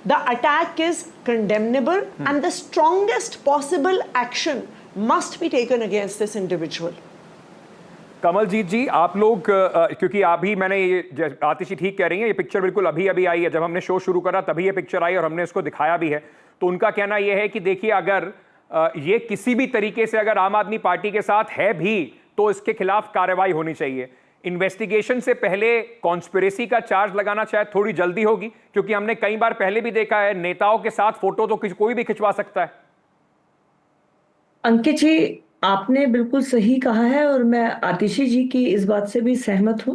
the attack is condemnable and the strongest possible action must be taken against this individual. Kamaljeet जी, आप लोग क्योंकि अभी मैंने ये आतिशी ठीक कह रही हैं, ये पिक्चर बिल्कुल अभी आई है, जब हमने शो शुरू करा तभी ये पिक्चर आई और हमने इसको दिखाया भी है। तो उनका कहना ये है कि देखिए, अगर ये किसी भी तरीके से अगर आम आदमी पार्टी के साथ है भी तो इसके खिलाफ कार्रवाई होनी चाहिए। इन्वेस्टिगेशन से पहले कॉन्स्पिरेसी का चार्ज लगाना शायद थोड़ी जल्दी होगी, क्योंकि हमने कई बार पहले भी देखा है नेताओं के साथ फोटो तो कोई भी खिंचवा सकता है। अंकित जी, आपने बिल्कुल सही कहा है और मैं आतिशी जी की इस बात से भी सहमत हूं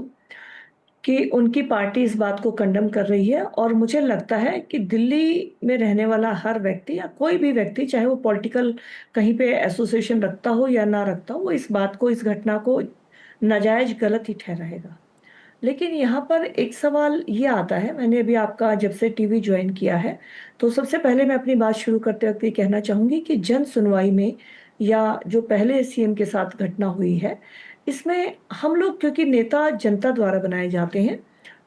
कि उनकी पार्टी इस बात को कंडम कर रही है। और मुझे लगता है कि दिल्ली में रहने वाला हर व्यक्ति या कोई भी व्यक्ति, चाहे वो पॉलिटिकल कहीं पे एसोसिएशन रखता हो या ना रखता हो, वो इस बात को, इस घटना को नाजायज गलत ही ठहराएगा। लेकिन यहाँ पर एक सवाल ये आता है, मैंने अभी आपका जब से टीवी ज्वाइन किया है, तो सबसे पहले मैं अपनी बात शुरू करते वक्त ये कहना चाहूँगी कि जन सुनवाई में या जो पहले सीएम के साथ घटना हुई है, इसमें हम लोग, क्योंकि नेता जनता द्वारा बनाए जाते हैं,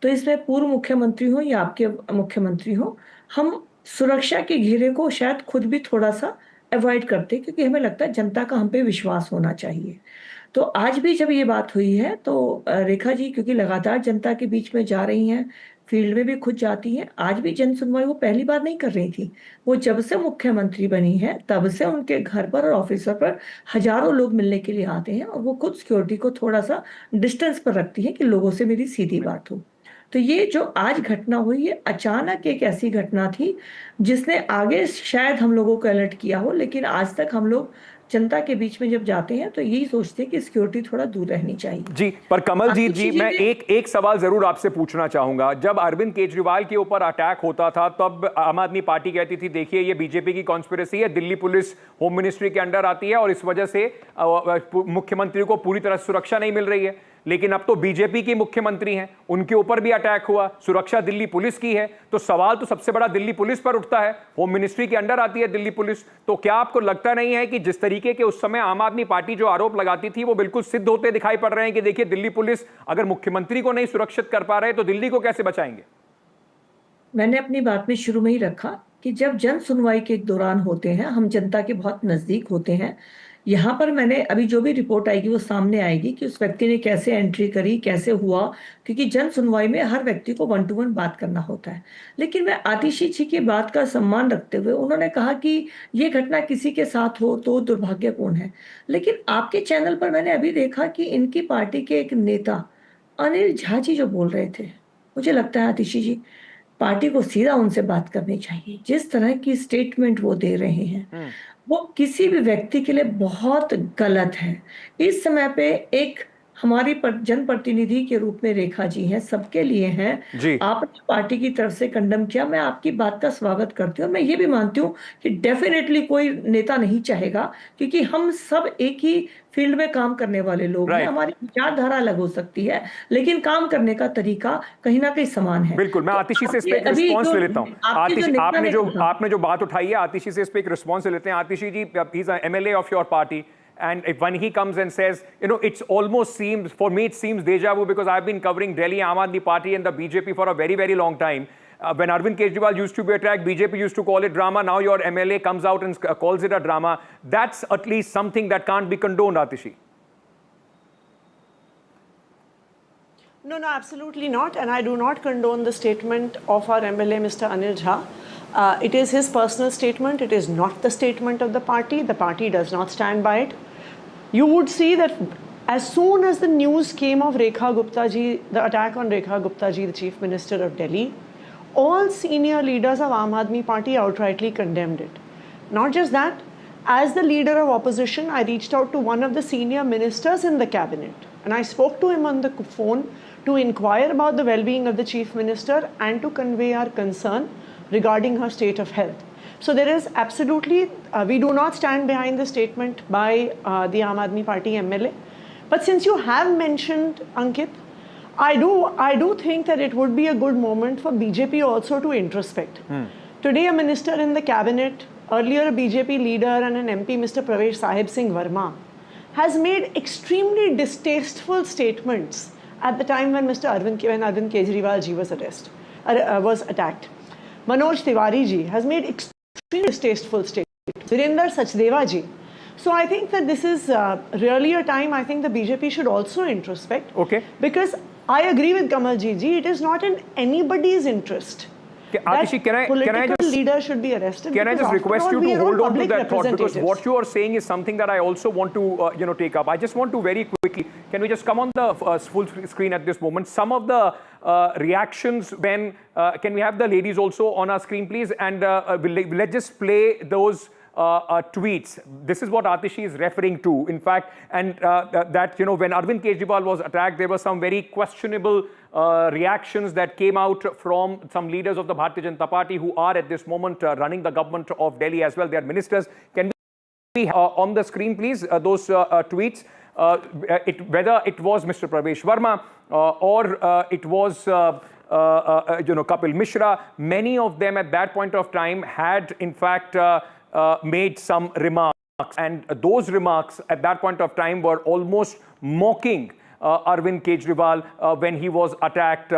तो इसमें पूर्व मुख्यमंत्री हो या आपके मुख्यमंत्री हो, हम सुरक्षा के घेरे को शायद खुद भी थोड़ा सा अवॉइड करते, क्योंकि हमें लगता है जनता का हम पे विश्वास होना चाहिए। तो आज भी जब ये बात हुई है तो रेखा जी, क्योंकि लगातार जनता के बीच में जा रही हैं, फील्ड में भी खुद जाती हैं, आज भी जन सुनवाई वो पहली बार नहीं कर रही थी। वो जब से मुख्यमंत्री बनी है तब से उनके घर पर और ऑफिस पर हजारों लोग मिलने के लिए आते हैं और वो खुद सिक्योरिटी को थोड़ा सा डिस्टेंस पर रखती है कि लोगों से मेरी सीधी बात हो। तो ये जो आज घटना हुई, ये अचानक एक ऐसी घटना थी जिसने आगे शायद हम लोगों को अलर्ट किया हो, लेकिन आज तक हम लोग जनता के बीच में जब जाते हैं तो यही सोचते हैं कि सिक्योरिटी थोड़ा दूर रहनी चाहिए। जी, पर कमलजीत जी, मैं एक सवाल जरूर आपसे पूछना चाहूंगा। जब अरविंद केजरीवाल के ऊपर अटैक होता था तब आम आदमी पार्टी कहती थी देखिए ये बीजेपी की कॉन्स्पिरेसी है, दिल्ली पुलिस होम मिनिस्ट्री के अंडर आती है और इस वजह से मुख्यमंत्री को पूरी तरह सुरक्षा नहीं मिल रही है। लेकिन अब तो बीजेपी के मुख्यमंत्री हैं, उनके ऊपर भी अटैक हुआ, सुरक्षा दिल्ली पुलिस की है, तो सवाल तो सबसे बड़ा दिल्ली पुलिस पर उठता है। होम मिनिस्ट्री के अंडर आती है दिल्ली पुलिस, तो क्या आपको लगता नहीं है कि जिस तरीके के उस समय आम आदमी पार्टी जो आरोप लगाती थी वो बिल्कुल सिद्ध होते दिखाई पड़ रहे हैं कि देखिए दिल्ली पुलिस अगर मुख्यमंत्री को नहीं सुरक्षित कर पा रहे तो दिल्ली को कैसे बचाएंगे? मैंने अपनी बात में शुरू में ही रखा कि जब जन सुनवाई के दौरान होते हैं, हम जनता के बहुत नजदीक होते हैं। यहाँ पर मैंने अभी जो भी रिपोर्ट आएगी वो सामने आएगी कि उस व्यक्ति ने कैसे एंट्री करी, कैसे हुआ, क्योंकि जन सुनवाई में हर व्यक्ति को 1 to 1 बात करना होता है। लेकिन मैं आतिशी जी की बात का सम्मान रखते हुए, उन्होंने कहा कि ये घटना किसी के साथ हो तो दुर्भाग्यपूर्ण है। लेकिन आपके चैनल पर मैंने अभी देखा कि इनकी पार्टी के एक नेता अनिल झा जी जो बोल रहे थे, मुझे लगता है आतिशी जी, पार्टी को सीधा उनसे बात करनी चाहिए। जिस तरह की स्टेटमेंट वो दे रहे हैं, वो किसी भी व्यक्ति के लिए बहुत गलत है। इस समय पे एक हमारी जनप्रतिनिधि के रूप में रेखा जी हैं, सबके लिए हैं। जी। आपने पार्टी की तरफ से कंडम किया, मैं आपकी बात का स्वागत करती हूँ। मैं ये भी मानती हूँ कि डेफिनेटली कोई नेता नहीं चाहेगा, क्योंकि हम सब एक ही फील्ड में काम करने वाले लोग हैं। हमारी विचारधारा अलग हो सकती है, लेकिन काम करने का तरीका कहीं ना कहीं समान है। बिल्कुल, मैं आतिशी से इस पे एक रिस्पॉन्स ले लेता हूँ। आतिशी, आपने जो बात उठाई है, आतिशी से इस पे एक रिस्पॉन्स ले लेते हैं। Atishi ji, he is an MLA of your party. And if when he comes and says, you know, it's almost seems, for me it seems deja vu, because I've been covering Delhi Aam Aadmi Party and the BJP for a very, very long time. When Arvind Kejriwal used to be attacked, BJP used to call it drama. Now your MLA comes out and calls it a drama. That's at least something that can't be condoned, Atishi. No, absolutely not. And I do not condone the statement of our MLA, Mr. Anil Jha. It is his personal statement. It is not the statement of the party. The party does not stand by it. You would see that as soon as the news came of Rekha Gupta ji, the attack on Rekha Gupta ji, the Chief Minister of Delhi, all senior leaders of Aam Aadmi Party outrightly condemned it. Not just that, as the leader of opposition, I reached out to one of the senior ministers in the cabinet, and I spoke to him on the phone to inquire about the well-being of the Chief Minister and to convey our concern regarding her state of health. So there is absolutely, we do not stand behind the statement by the Aam Aadmi Party MLA. But since you have mentioned, Ankit, I do think that it would be a good moment for BJP also to introspect. Today, a minister in the cabinet, earlier a BJP leader and an MP, Mr. Pravesh Sahib Singh Verma, has made extremely distasteful statements at the time when Arvind Kejriwal ji was attacked. Manoj Tiwari ji has made extremely distasteful statements. Virender Sachdeva ji. So I think that this is really a time I think the BJP should also introspect. Okay. Because I agree with Kamal ji, it is not in anybody's interest. Atishi, can I just leader should be arrested? Can I just request you to hold on to that thought, because what you are saying is something that I also want to take up. I just want to very quickly, can we just come on the full screen at this moment? Some of the reactions when can we have the ladies also on our screen, please? And let's just play those tweets. This is what Atishi is referring to, in fact, and that, you know, when Arvind Kejriwal was attacked, there were some very questionable reactions that came out from some leaders of the Bharatiya Janata Party who are at this moment running the government of Delhi as well. They are ministers. Can we on the screen, please, those tweets? Whether it was Mr. Pravesh Verma or it was Kapil Mishra, many of them at that point of time had in fact made some remarks, and those remarks at that point of time were almost mocking Arvind Kejriwal when he was attacked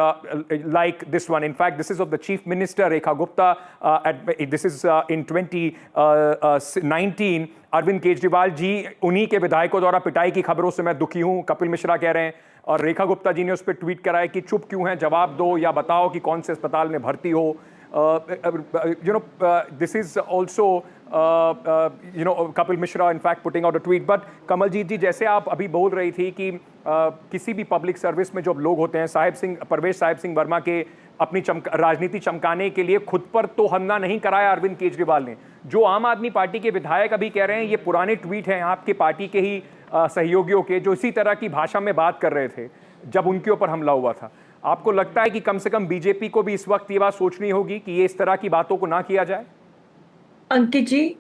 like this one. In fact, this is of the Chief Minister Rekha Gupta. This is in 2019. Arvind Kejriwal जी उन्हीं के विधायकों द्वारा पिटाई की खबरों से मैं दुखी हूं, कपिल मिश्रा कह रहे हैं, और रेखा गुप्ता जी ने उस पर ट्वीट करा है कि चुप क्यों हैं, जवाब दो या बताओ कि कौन से अस्पताल में भर्ती हो. This is also Kapil Mishra in fact putting out a tweet. But Kamaljeet जी, जैसे आप अभी बोल रही थी कि किसी भी पब्लिक सर्विस में जो लोग होते हैं, परवेश साहिब सिंह वर्मा के अपनी राजनीति चमकाने के लिए खुद पर तो हमला नहीं कराया अरविंद केजरीवाल ने. जो आम आदमी पार्टी के विधायक अभी कह रहे हैं ये पुराने ट्वीट हैं आपके पार्टी के ही सहयोगियों के, जो इसी तरह की भाषा में बात कर रहे थे जब उनके ऊपर हमला हुआ था. आपको लगता है कि कम से कम बीजेपी को भी इस वक्त ये बात सोचनी होगी कि ये इस तरह की बातों को ना किया जाए? अंकित जी,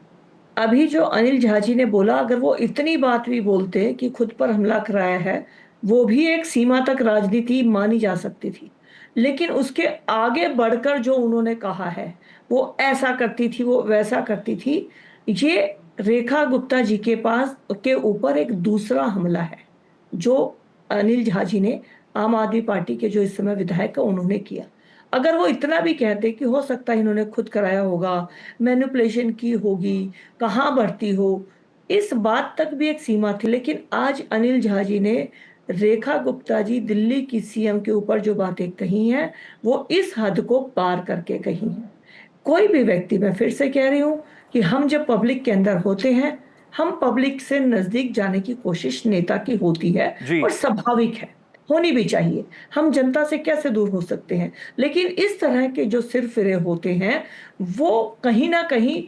अभी जो अनिल झा जी ने बोला, अगर वो इतनी बात भी बोलते कि खुद पर हमला कराया है, वो भी एक सीमा तक राजनीति मानी जा सकती थी. लेकिन उसके आगे बढ़कर जो उन्होंने कहा है, वो ऐसा करती थी, वो वैसा करती थी, ये रेखा गुप्ता जी के ऊपर एक दूसरा हमला है जो अनिल झा जी ने, आम आदमी पार्टी के जो इस समय विधायक उन्होंने किया. अगर वो इतना भी कहते कि हो सकता है इन्होंने खुद कराया होगा, मैनिपुलेशन की होगी, कहाँ बढ़ती हो, इस बात तक भी एक सीमा थी. लेकिन आज अनिल झा जी ने रेखा गुप्ता जी दिल्ली की सीएम के ऊपर जो बातें कही हैं, वो इस हद को पार करके कही हैं. कोई भी व्यक्ति, मैं फिर से कह रही हूँ कि हम जब पब्लिक के अंदर होते हैं, हम पब्लिक से नजदीक जाने की कोशिश नेता की होती है और स्वाभाविक है, होनी भी चाहिए. हम जनता से कैसे दूर हो सकते हैं? लेकिन इस तरह के जो सिर फिरे होते हैं, वो कहीं ना कहीं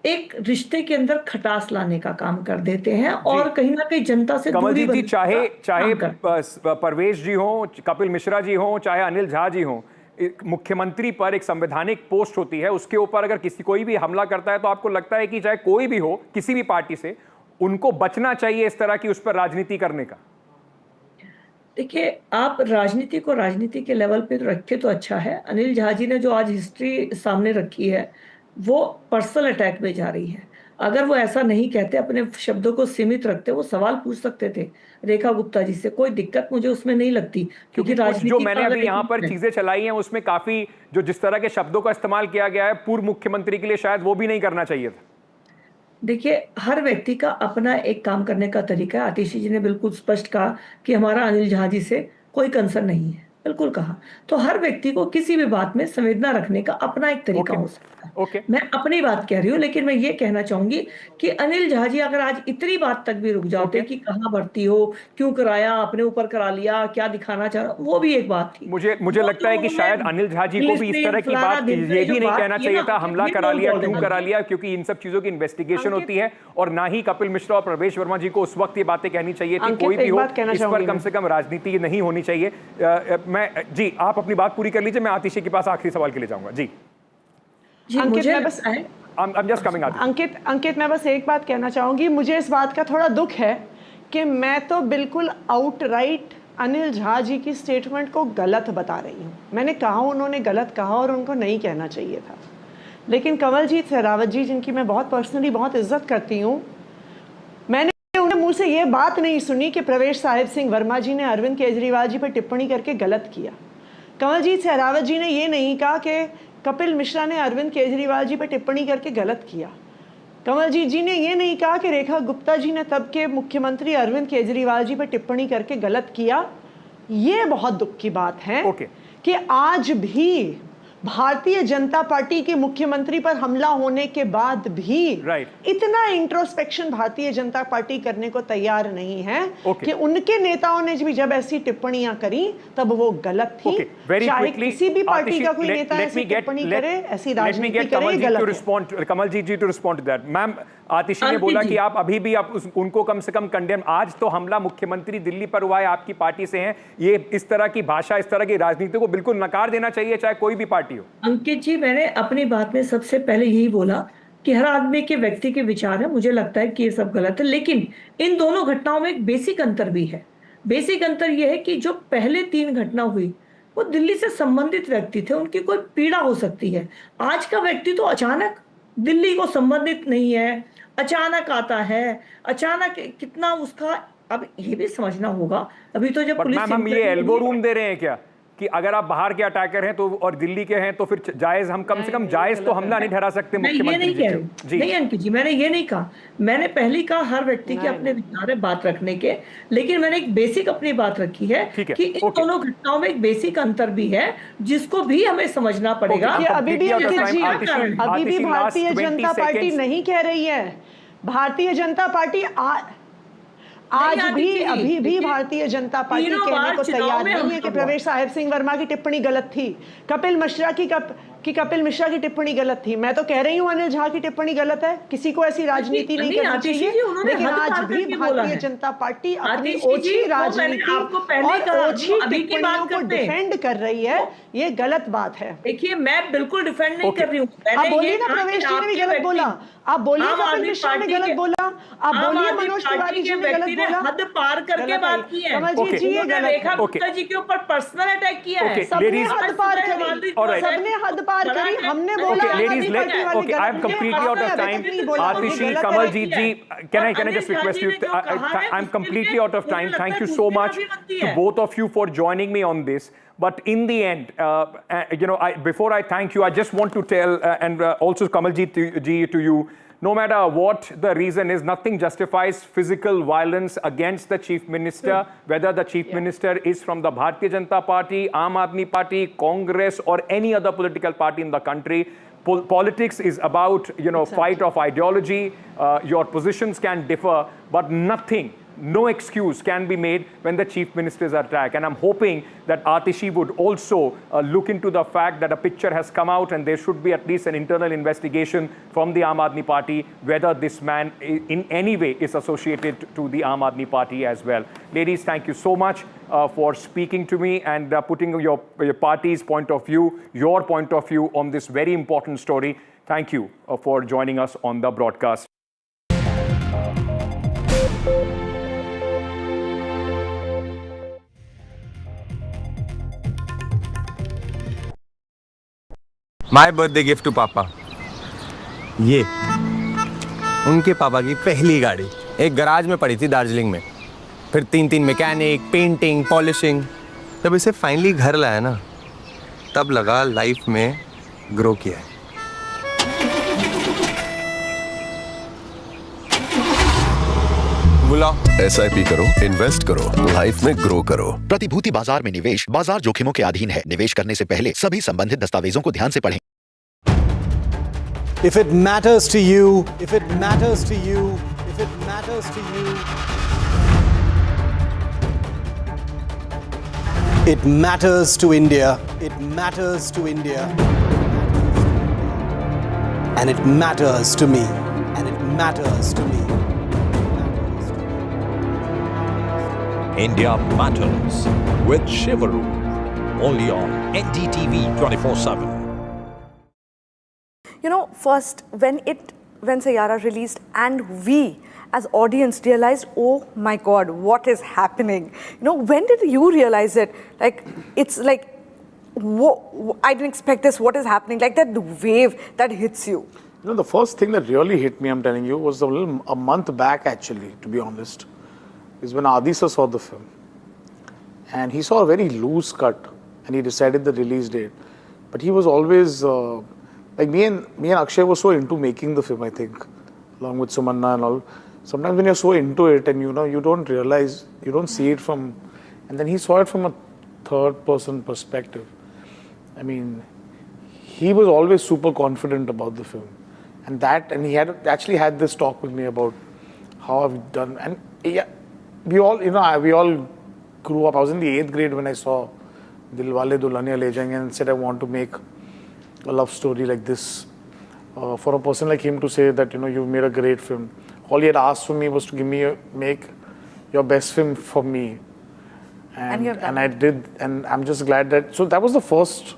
एक रिश्ते के अंदर खटास लाने का काम कर देते हैं और कहीं ना कहीं जनता से कमलजीत दूरी जी, चाहे परवेश जी हो, कपिल मिश्रा जी हो, चाहे अनिल झा जी हो, मुख्यमंत्री पर एक संवैधानिक पोस्ट होती है, उसके ऊपर अगर कोई भी हमला करता है तो आपको लगता है कि चाहे कोई भी हो, किसी भी पार्टी से, उनको बचना चाहिए इस तरह की उस पर राजनीति करने का? देखिए, आप राजनीति को राजनीति के लेवल पे रखे तो अच्छा है। अनिल झा जी ने जो आज हिस्ट्री सामने रखी है, वो पर्सनल अटैक में जा रही है। अगर वो ऐसा नहीं कहते, अपने शब्दों को सीमित रखते, वो सवाल पूछ सकते थे रेखा गुप्ता जी से, कोई दिक्कत मुझे उसमें नहीं लगती, क्योंकि राजनीति जो मैंने अभी यहाँ पर चीजें चलाई हैं उसमें काफी जो जिस तरह के शब्दों का इस्तेमाल किया गया है, पूर्व मुख्यमंत्री के लिए शायद वो भी नहीं करना चाहिए था। देखिए, हर व्यक्ति का अपना एक काम करने का तरीका है। आतिशी जी ने बिल्कुल स्पष्ट कहा कि हमारा अनिल झा जी से कोई कंसर्न नहीं है, बिल्कुल कहा। तो हर व्यक्ति को किसी भी बात में संवेदना रखने का अपना एक तरीका हो सकता है। मैं अपनी बात कह रही हूँ, लेकिन मैं ये कहना चाहूंगी कि अनिल झा जी अगर आज इतनी बात तक भी रुक जाते कि कहाँ भर्ती हो, क्यों कराया, अपने ऊपर करा लिया, क्या दिखाना चाह रहा, वो भी एक बात थी। मुझे लगता है कि शायद अनिल झा जी को भी इस तरह की बात ये भी नहीं कहना चाहिए था, हमला करा लिया, क्यों करा लिया, क्योंकि इन सब चीजों की इन्वेस्टिगेशन होती है, और ना ही कपिल मिश्रा और प्रवेश वर्मा जी को उस वक्त ये बातें कहनी चाहिए थी। कोई भी हो, इस पर कम से कम राजनीति नहीं होनी चाहिए। जी, आप अपनी बात पूरी कर लीजिए, मैं आतिशी के पास आखिरी सवाल के लिए जाऊंगा। जी अंकित, मैं बस अंकित, मैं बस एक बात कहना चाहूंगी। मुझे इस बात का थोड़ा दुख है कि मैं तो बिल्कुल आउटराइट अनिल झा जी की स्टेटमेंट को गलत बता रही हूँ। मैंने कहा उन्होंने गलत कहा और उनको नहीं कहना चाहिए था, लेकिन कमलजीत शेरावत जी, जिनकी मैं बहुत पर्सनली बहुत इज्जत करती हूँ, मैंने उनके मुंह से ये बात नहीं सुनी कि प्रवेश साहिब सिंह वर्मा जी ने अरविंद केजरीवाल जी पर टिप्पणी करके गलत किया। कमलजीत शेरावत जी ने ये नहीं कहा कि कपिल मिश्रा ने अरविंद केजरीवाल जी पर टिप्पणी करके गलत किया। कमलजीत जी ने ये नहीं कहा कि रेखा गुप्ता जी ने तब के मुख्यमंत्री अरविंद केजरीवाल जी पर टिप्पणी करके गलत किया। ये बहुत दुख की बात है कि आज भी भारतीय जनता पार्टी के मुख्यमंत्री पर हमला होने के बाद भी इतना इंट्रोस्पेक्शन भारतीय जनता पार्टी करने को तैयार नहीं है कि उनके नेताओं ने भी जब ऐसी टिप्पणियां करी तब वो गलत थी। चाहे किसी भी पार्टी का कोई नेता ऐसी टिप्पणी करे, ऐसी राजनीति करे, गलत है। Kamaljeet ji to respond to that. Ma'am, Atishi ने बोला कि आप अभी भी उनको कम से कम कंडेम, आज तो हमला मुख्यमंत्री दिल्ली पर हुआ है, आपकी पार्टी से हैं, ये इस तरह की भाषा, इस तरह की राजनीति को बिल्कुल नकार देना चाहिए, चाहे कोई भी पार्टी हो। अंकित जी, मैंने अपनी बात में सबसे पहले यही बोला कि हर आदमी के व्यक्ति के विचार है, मुझे लगता है कि ये सब गलत है, लेकिन इन दोनों घटनाओं में एक बेसिक अंतर भी है। बेसिक अंतर यह है कि जो पहले 3 घटना हुई वो दिल्ली से संबंधित व्यक्ति थे, उनकी कोई पीड़ा हो सकती है। आज का व्यक्ति तो अचानक दिल्ली को संबंधित नहीं है, अचानक आता है, अचानक कितना उसका, अब ये भी समझना होगा। अभी तो जब पुलिस, हम ये एल्बो रूम दे रहे हैं क्या कि अगर आप बाहर के अटैकर हैं तो और दिल्ली के हैं तो फिर जायज, हम कम से कम जायज तो हमला नहीं ठहरा सकते मुख्यमंत्री जी? नहीं अंकित जी, मैंने ये नहीं कहा। मैंने पहले कहा हर व्यक्ति के अपने विचार है बात रखने के, लेकिन मैंने एक बेसिक अपनी बात रखी है कि इन दोनों घटनाओं में एक बेसिक अंतर भी है जिसको भी हमें समझना पड़ेगा। अभी भी भारतीय जनता पार्टी नहीं कह रही है, भारतीय जनता पार्टी आज भी अभी भी भारतीय जनता पार्टी कहने को तैयार नहीं है कि प्रवेश साहिब सिंह वर्मा की टिप्पणी गलत थी, कपिल मिश्रा की टिप्पणी गलत थी। मैं तो कह रही हूँ अनिल झा की टिप्पणी गलत है, किसी को ऐसी राजनीति नहीं करनी चाहिए, लेकिन आज भी भारतीय जनता पार्टी अपनी ओछी राजनीति और ओछी टिप्पणियों को डिफेंड कर रही है। ये गलत बात है। देखिए, मैं बिल्कुल डिफेंड नहीं कर रही हूँ। आप बोलिए ना, प्रवेश जी ने भी गलत बोला, आप बोलिए कपिल मिश्रा ने गलत बोला, आप बोलिए मनोज तिवारी जी ने गलत बोला, हद पार करके बात की है। कमलजीत जी, ये गलत रेखा गुप्ता जी के ऊपर पर्सनल अटैक किया है। सबने हद पार करी, सबने हद पार करी, हमने बोला। I am completely out of time. Atishi, Kamaljeet ji, can I just request you? I'm completely out of time. Thank you so much to both of you for joining me on this. But in the end, before I thank you, I just want to tell, and also Kamaljeet ji, to you, no matter what the reason is, nothing justifies physical violence against the Chief Minister, whether the Chief Minister is from the Bharatiya Janata Party, Aam Aadmi Party, Congress, or any other political party in the country. Politics is about, fight of ideology. Your positions can differ, but nothing no excuse can be made when the chief minister is attacked. And I'm hoping that Atishi would also look into the fact that a picture has come out and there should be at least an internal investigation from the Aam Aadmi Party whether this man in any way is associated to the Aam Aadmi Party as well. Ladies, thank you so much for speaking to me and putting your party's point of view, your point of view on this very important story. Thank you for joining us on the broadcast. My birthday gift to papa, ये उनके पापा की पहली गाड़ी एक garage में पड़ी थी दार्जिलिंग में, फिर 3 मैकेनिक, पेंटिंग, पॉलिशिंग। जब इसे फाइनली घर लाया ना, तब लगा लाइफ में ग्रो किया है। बुलाओ। SIP करो, इन्वेस्ट करो, लाइफ में ग्रो करो। प्रतिभूति बाजार में निवेश बाजार जोखिमों के अधीन है। निवेश करने से पहले सभी संबंधित दस्तावेजों को ध्यान से पढ़ें। If it matters to you, if it matters to you, if it matters to you, it matters to India, it matters to India, and it matters to me, and it matters to me. India Matters with Shivaru, only on NDTV 24/7. You know, first when Sayyara released and we as audience realized, oh my God, what is happening? You know, when did you realize it? Like, it's like, I didn't expect this, what is happening? Like that wave that hits you. You know, the first thing that really hit me, I'm telling you, was a month back actually, to be honest, is when Adi sir saw the film. And he saw a very loose cut and he decided the release date. But he was always, like me and Akshay were so into making the film, I think, along with Sumanna and all. Sometimes when you're so into it and you don't realize, you don't see it from, and then he saw it from a third person perspective. I mean, he was always super confident about the film. And he had actually had this talk with me about how I've done. And yeah, we all grew up. I was in the 8th grade when I saw Dilwale Dulhaniya Le Jayenge and said I want to make a love story like this. For a person like him to say that, you've made a great film. All he had asked for me was to make your best film for me. And I did, and I'm just glad that, so that was the first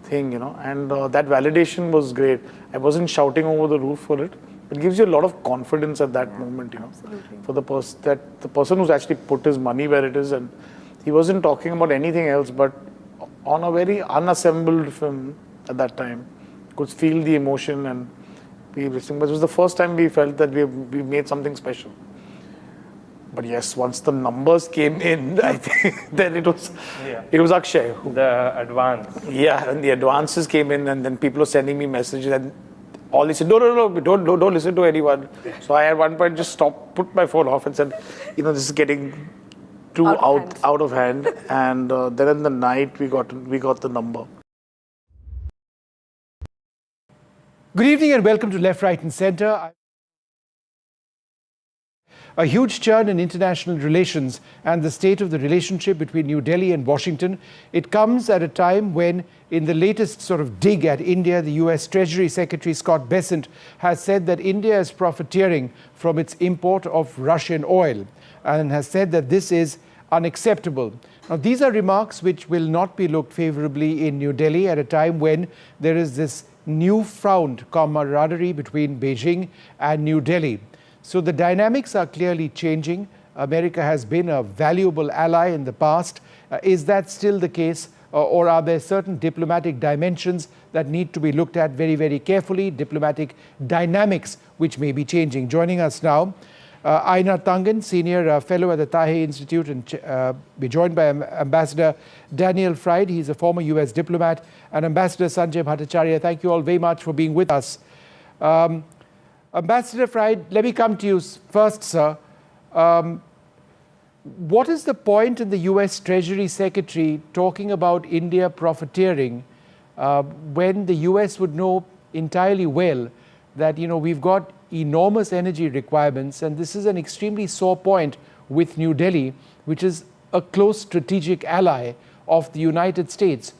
thing, and that validation was great. I wasn't shouting over the roof for it. It gives you a lot of confidence at that moment, Absolutely. for the person who's actually put his money where it is, and he wasn't talking about anything else, but on a very unassembled film at that time, could feel the emotion and be listening. But it was the first time we felt that we made something special. But yes, once the numbers came in, I think then it was Akshay. The advance. Yeah, and the advances came in, and then people were sending me messages, and all they said, no, don't listen to anyone. So I at one point just put my phone off and said, this is getting too out of hand. And then in the night we got the number. Good evening and welcome to Left, Right and Centre. A huge churn in international relations and the state of the relationship between New Delhi and Washington. It comes at a time when, in the latest sort of dig at India, the US Treasury Secretary Scott Bessent has said that India is profiteering from its import of Russian oil and has said that this is unacceptable. Now, these are remarks which will not be looked favorably in New Delhi at a time when there is this newfound camaraderie between Beijing and New Delhi. So the dynamics are clearly changing. America has been a valuable ally in the past. Is that still the case? Or are there certain diplomatic dimensions that need to be looked at very, very carefully, diplomatic dynamics which may be changing? Joining us now, Aina Tangan, Senior Fellow at the Tahe Institute, and be joined by Ambassador Daniel Fried. He's a former US diplomat, and Ambassador Sanjay Bhattacharya. Thank you all very much for being with us. Ambassador Fried, let me come to you first, sir. What is the point in the US Treasury Secretary talking about India profiteering when the US would know entirely well that, we've got enormous energy requirements, and this is an extremely sore point with New Delhi, which is a close strategic ally of the United States.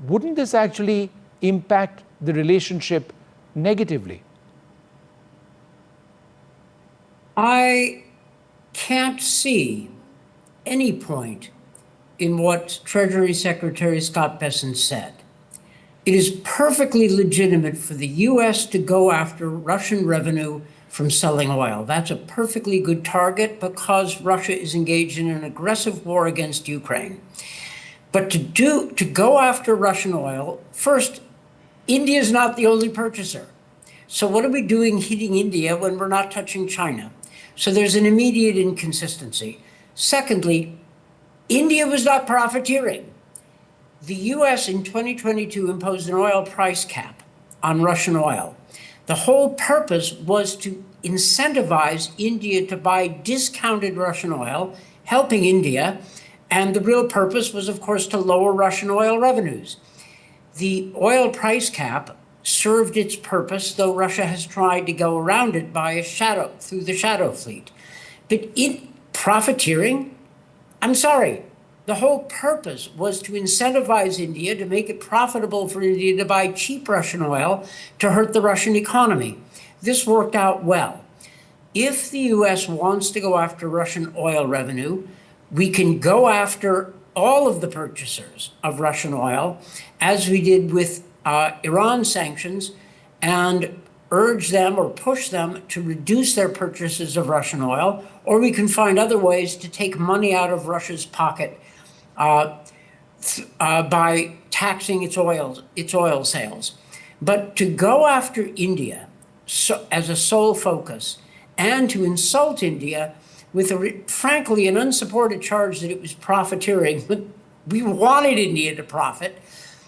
Wouldn't this actually impact the relationship negatively? I can't see any point in what Treasury Secretary Scott Bessent said. It is perfectly legitimate for the U.S. to go after Russian revenue from selling oil. That's a perfectly good target because Russia is engaged in an aggressive war against Ukraine. But to go after Russian oil, first, India is not the only purchaser. So what are we doing hitting India when we're not touching China? So there's an immediate inconsistency. Secondly, India was not profiteering. The US in 2022 imposed an oil price cap on Russian oil. The whole purpose was to incentivize India to buy discounted Russian oil, helping India. And the real purpose was, of course, to lower Russian oil revenues. The oil price cap served its purpose, though Russia has tried to go around it through the shadow fleet. But in profiteering, I'm sorry, the whole purpose was to incentivize India, to make it profitable for India to buy cheap Russian oil to hurt the Russian economy. This worked out well. If the US wants to go after Russian oil revenue, we can go after all of the purchasers of Russian oil, as we did with Iran sanctions, and urge them or push them to reduce their purchases of Russian oil, or we can find other ways to take money out of Russia's pocket by taxing its oil sales. But to go after India as a sole focus and to insult India with frankly an unsupported charge that it was profiteering, but we wanted India to profit,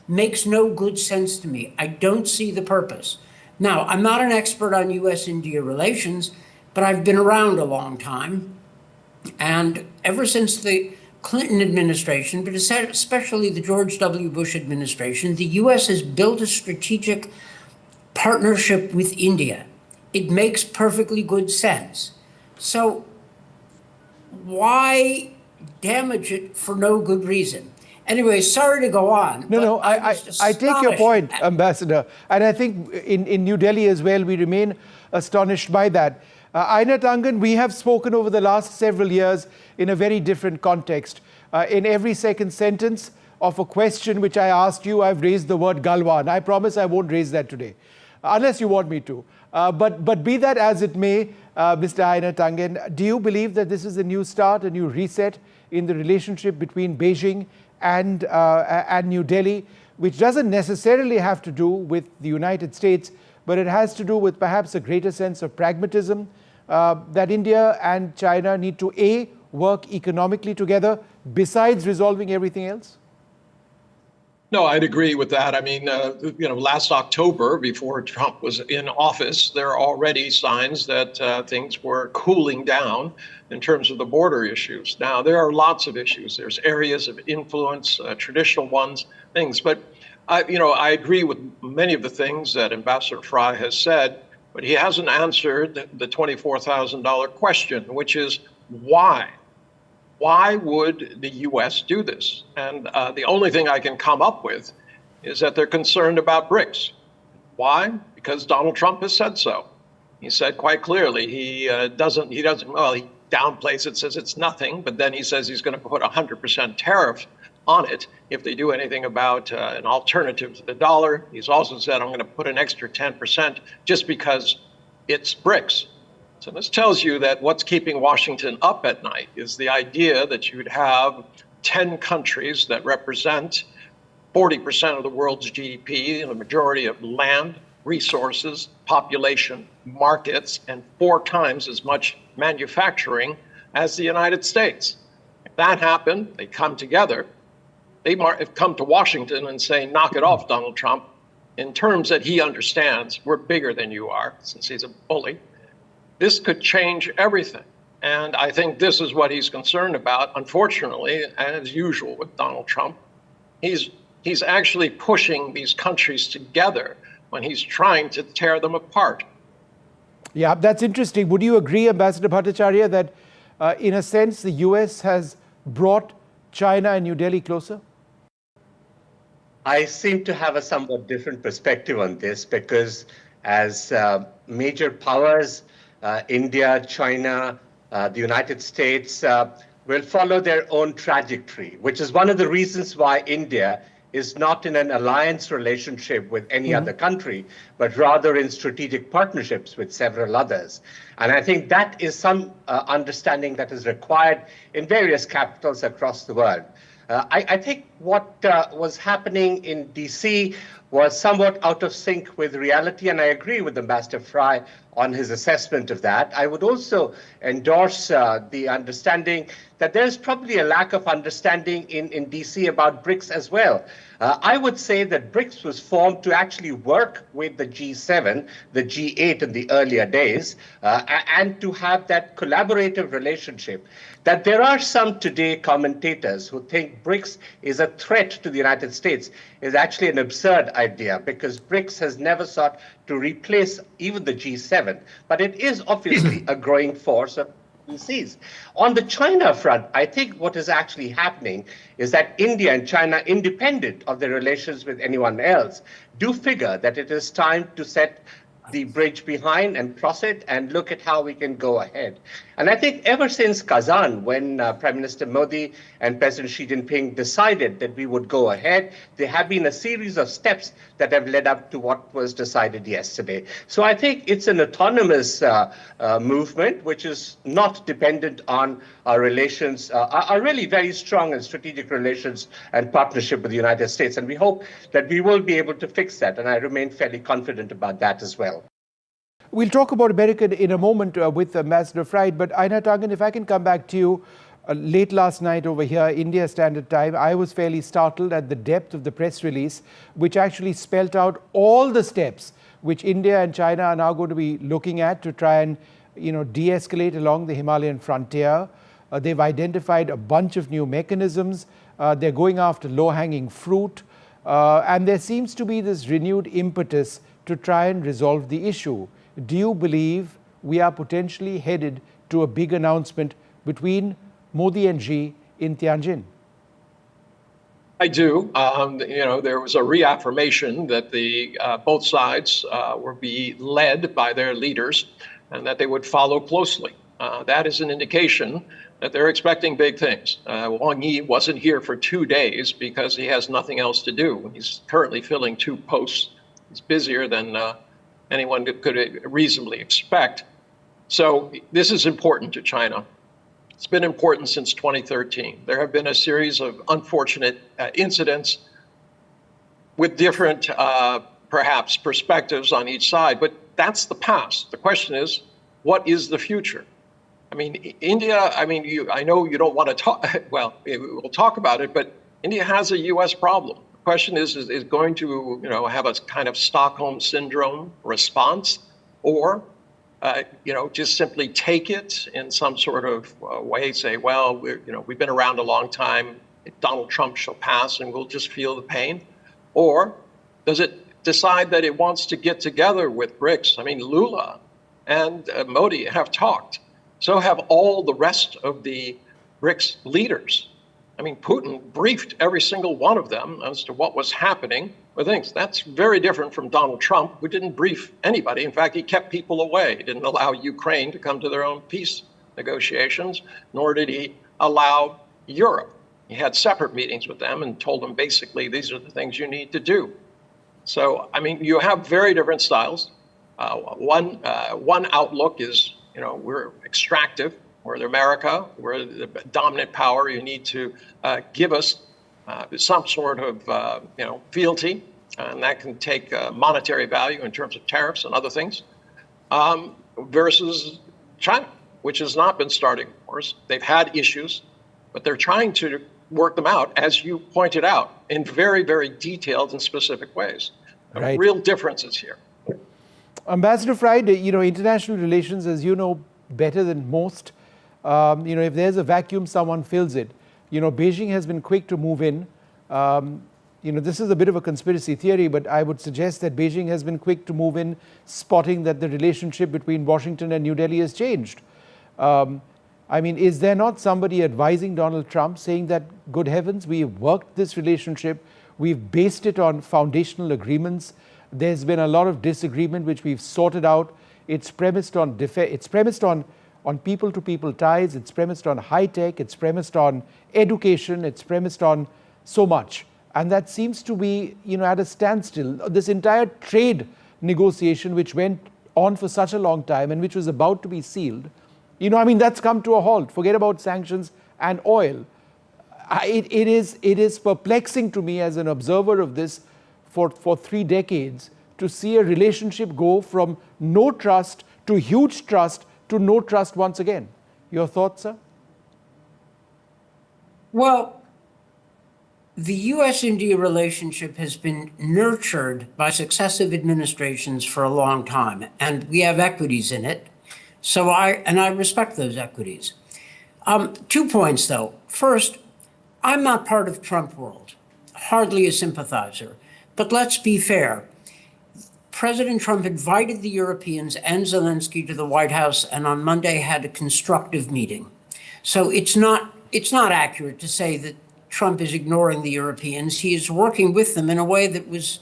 makes no good sense to me. I don't see the purpose. Now, I'm not an expert on US-India relations, but I've been around a long time. And ever since the Clinton administration, but especially the George W. Bush administration, the US has built a strategic partnership with India. It makes perfectly good sense. So why damage it for no good reason? Anyway, sorry to go on. No, I take your point, Ambassador. And I think in New Delhi as well, we remain astonished by that. Aina Tangan, we have spoken over the last several years in a very different context. In every second sentence of a question which I asked you, I've raised the word Galwan. I promise I won't raise that today, unless you want me to. But be that as it may, Mr. Aina Tangan, do you believe that this is a new start, a new reset in the relationship between Beijing and New Delhi, which doesn't necessarily have to do with the United States, but it has to do with perhaps a greater sense of pragmatism, that India and China need to A, work economically together besides resolving everything else? No, I'd agree with that. I mean, last October, before Trump was in office, there are already signs that things were cooling down in terms of the border issues. Now, there are lots of issues. There's areas of influence, traditional ones, things. But, I agree with many of the things that Ambassador Fry has said, but he hasn't answered the $24,000 question, which is why? Why would the U.S. do this? And the only thing I can come up with is that they're concerned about BRICS. Why? Because Donald Trump has said so. He said quite clearly he downplays it, says it's nothing, but then he says he's going to put 100% tariff on it if they do anything about an alternative to the dollar. He's also said, I'm going to put an extra 10% just because it's BRICS. So this tells you that what's keeping Washington up at night is the idea that you'd have 10 countries that represent 40% of the world's GDP, the majority of land, resources, population, markets, and 4 times as much manufacturing as the United States. If that happened, they come together, they come to Washington and say, knock it off, Donald Trump, in terms that he understands, we're bigger than you are, since he's a bully. This could change everything. And I think this is what he's concerned about. Unfortunately, as usual with Donald Trump, he's actually pushing these countries together when he's trying to tear them apart. Yeah, that's interesting. Would you agree, Ambassador Bhattacharya, that in a sense, the US has brought China and New Delhi closer? I seem to have a somewhat different perspective on this because as major powers, India, China, the United States will follow their own trajectory, which is one of the reasons why India is not in an alliance relationship with any other country, but rather in strategic partnerships with several others. And I think that is some understanding that is required in various capitals across the world. I think what was happening in DC was somewhat out of sync with reality, and I agree with Ambassador Fry on his assessment of that. I would also endorse the understanding that there's probably a lack of understanding in DC about BRICS as well. I would say that BRICS was formed to actually work with the G7, the G8 in the earlier days, and to have that collaborative relationship. That there are some today commentators who think BRICS is a threat to the United States is actually an absurd idea, because BRICS has never sought to replace even the G7, but it is obviously a growing force of PCs. On the China front, I think what is actually happening is that India and China, independent of their relations with anyone else, do figure that it is time to set the bridge behind and cross it and look at how we can go ahead. And I think ever since Kazan, when Prime Minister Modi and President Xi Jinping decided that we would go ahead, there have been a series of steps that have led up to what was decided yesterday. So I think it's an autonomous movement, which is not dependent on our relations, our really very strong and strategic relations and partnership with the United States. And we hope that we will be able to fix that. And I remain fairly confident about that as well. We'll talk about America in a moment with Ambassador Fried, but Aina Tangan, if I can come back to you, late last night over here, India Standard Time, I was fairly startled at the depth of the press release, which actually spelt out all the steps which India and China are now going to be looking at to try and, de-escalate along the Himalayan frontier. They've identified a bunch of new mechanisms. They're going after low-hanging fruit. And there seems to be this renewed impetus to try and resolve the issue. Do you believe we are potentially headed to a big announcement between Modi and Xi in Tianjin? I do. There was a reaffirmation that the both sides were be led by their leaders and that they would follow closely. That is an indication that they're expecting big things. Wang Yi wasn't here for 2 days because he has nothing else to do. He's currently filling 2 posts. He's busier than anyone could reasonably expect. So this is important to China. It's been important since 2013. There have been a series of unfortunate incidents with different, perhaps, perspectives on each side, but that's the past. The question is, what is the future? I mean, India, I know you don't want to talk, well, we'll talk about it, but India has a US problem. The question is going to, have a kind of Stockholm syndrome response, or, just simply take it in some sort of way, say, well, we've been around a long time, Donald Trump shall pass and we'll just feel the pain? Or does it decide that it wants to get together with BRICS? I mean, Lula and Modi have talked. So have all the rest of the BRICS leaders. I mean, Putin briefed every single one of them as to what was happening with things. That's very different from Donald Trump, who didn't brief anybody. In fact, he kept people away. He didn't allow Ukraine to come to their own peace negotiations, nor did he allow Europe. He had separate meetings with them and told them basically, these are the things you need to do. So, I mean, you have very different styles. One outlook is, we're extractive. We're America, we're the dominant power. You need to give us some sort of, fealty, and that can take monetary value in terms of tariffs and other things, versus China, which has not been starting wars. They've had issues, but they're trying to work them out, as you pointed out, in very, very detailed and specific ways. Right. Real differences here. Ambassador Fried, international relations, as you know better than most, if there's a vacuum, someone fills it. Beijing has been quick to move in. This is a bit of a conspiracy theory, but I would suggest that Beijing has been quick to move in, spotting that the relationship between Washington and New Delhi has changed. I mean, is there not somebody advising Donald Trump saying that, good heavens, we've worked this relationship, we've based it on foundational agreements, there's been a lot of disagreement which we've sorted out, it's premised on people-to-people ties, it's premised on high-tech, it's premised on education, it's premised on so much. And that seems to be, at a standstill. This entire trade negotiation which went on for such a long time and which was about to be sealed, that's come to a halt. Forget about sanctions and oil. It is perplexing to me as an observer of this for 3 decades to see a relationship go from no trust to huge trust to no trust once again. Your thoughts, sir? Well, the US-India relationship has been nurtured by successive administrations for a long time, and we have equities in it. So I respect those equities. 2 points, though. First, I'm not part of Trump world, hardly a sympathizer. But let's be fair. President Trump invited the Europeans and Zelensky to the White House, and on Monday had a constructive meeting. So it's not accurate to say that Trump is ignoring the Europeans. He is working with them in a way that was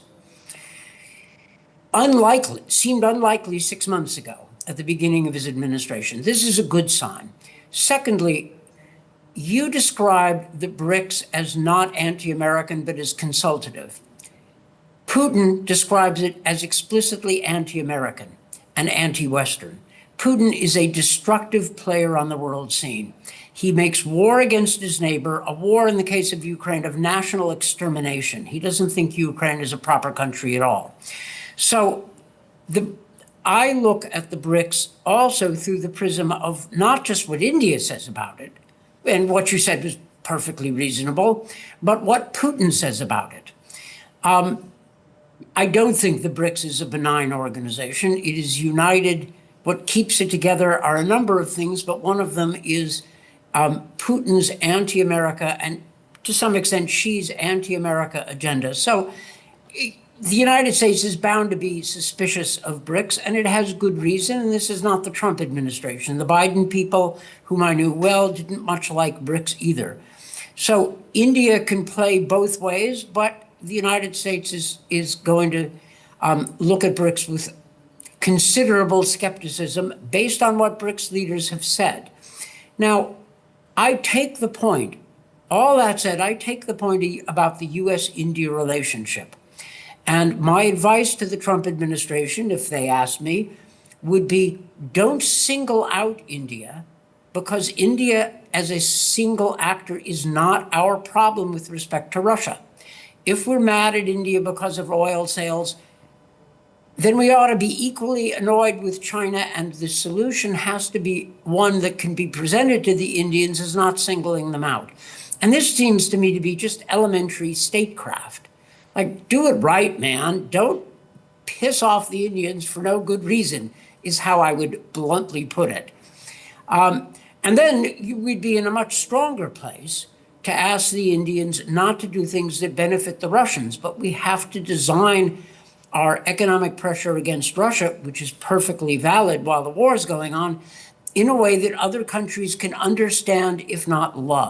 seemed unlikely 6 months ago at the beginning of his administration. This is a good sign. Secondly, you described the BRICS as not anti-American, but as consultative. Putin describes it as explicitly anti-American and anti-Western. Putin is a destructive player on the world scene. He makes war against his neighbor, a war in the case of Ukraine of national extermination. He doesn't think Ukraine is a proper country at all. So I look at the BRICS also through the prism of not just what India says about it, and what you said was perfectly reasonable, but what Putin says about it. I don't think the BRICS is a benign organization. It is united. What keeps it together are a number of things, but one of them is Putin's anti-America and, to some extent, Xi's anti-America agenda. So the United States is bound to be suspicious of BRICS, and it has good reason, and this is not the Trump administration. The Biden people, whom I knew well, didn't much like BRICS either. So India can play both ways, but the United States is going to look at BRICS with considerable skepticism based on what BRICS leaders have said. Now, I take the point, all that said, I take the point about the US-India relationship. And my advice to the Trump administration, if they ask me, would be don't single out India, because India as a single actor is not our problem with respect to Russia. If we're mad at India because of oil sales, then we ought to be equally annoyed with China, and the solution has to be one that can be presented to the Indians as not singling them out. And this seems to me to be just elementary statecraft. Like, do it right, man. Don't piss off the Indians for no good reason, is how I would bluntly put it. And then we'd be in a much stronger place to ask the Indians not to do things that benefit the Russians. But we have to design our economic pressure against Russia, which is perfectly valid while the war is going on, in a way that other countries can understand, if not love.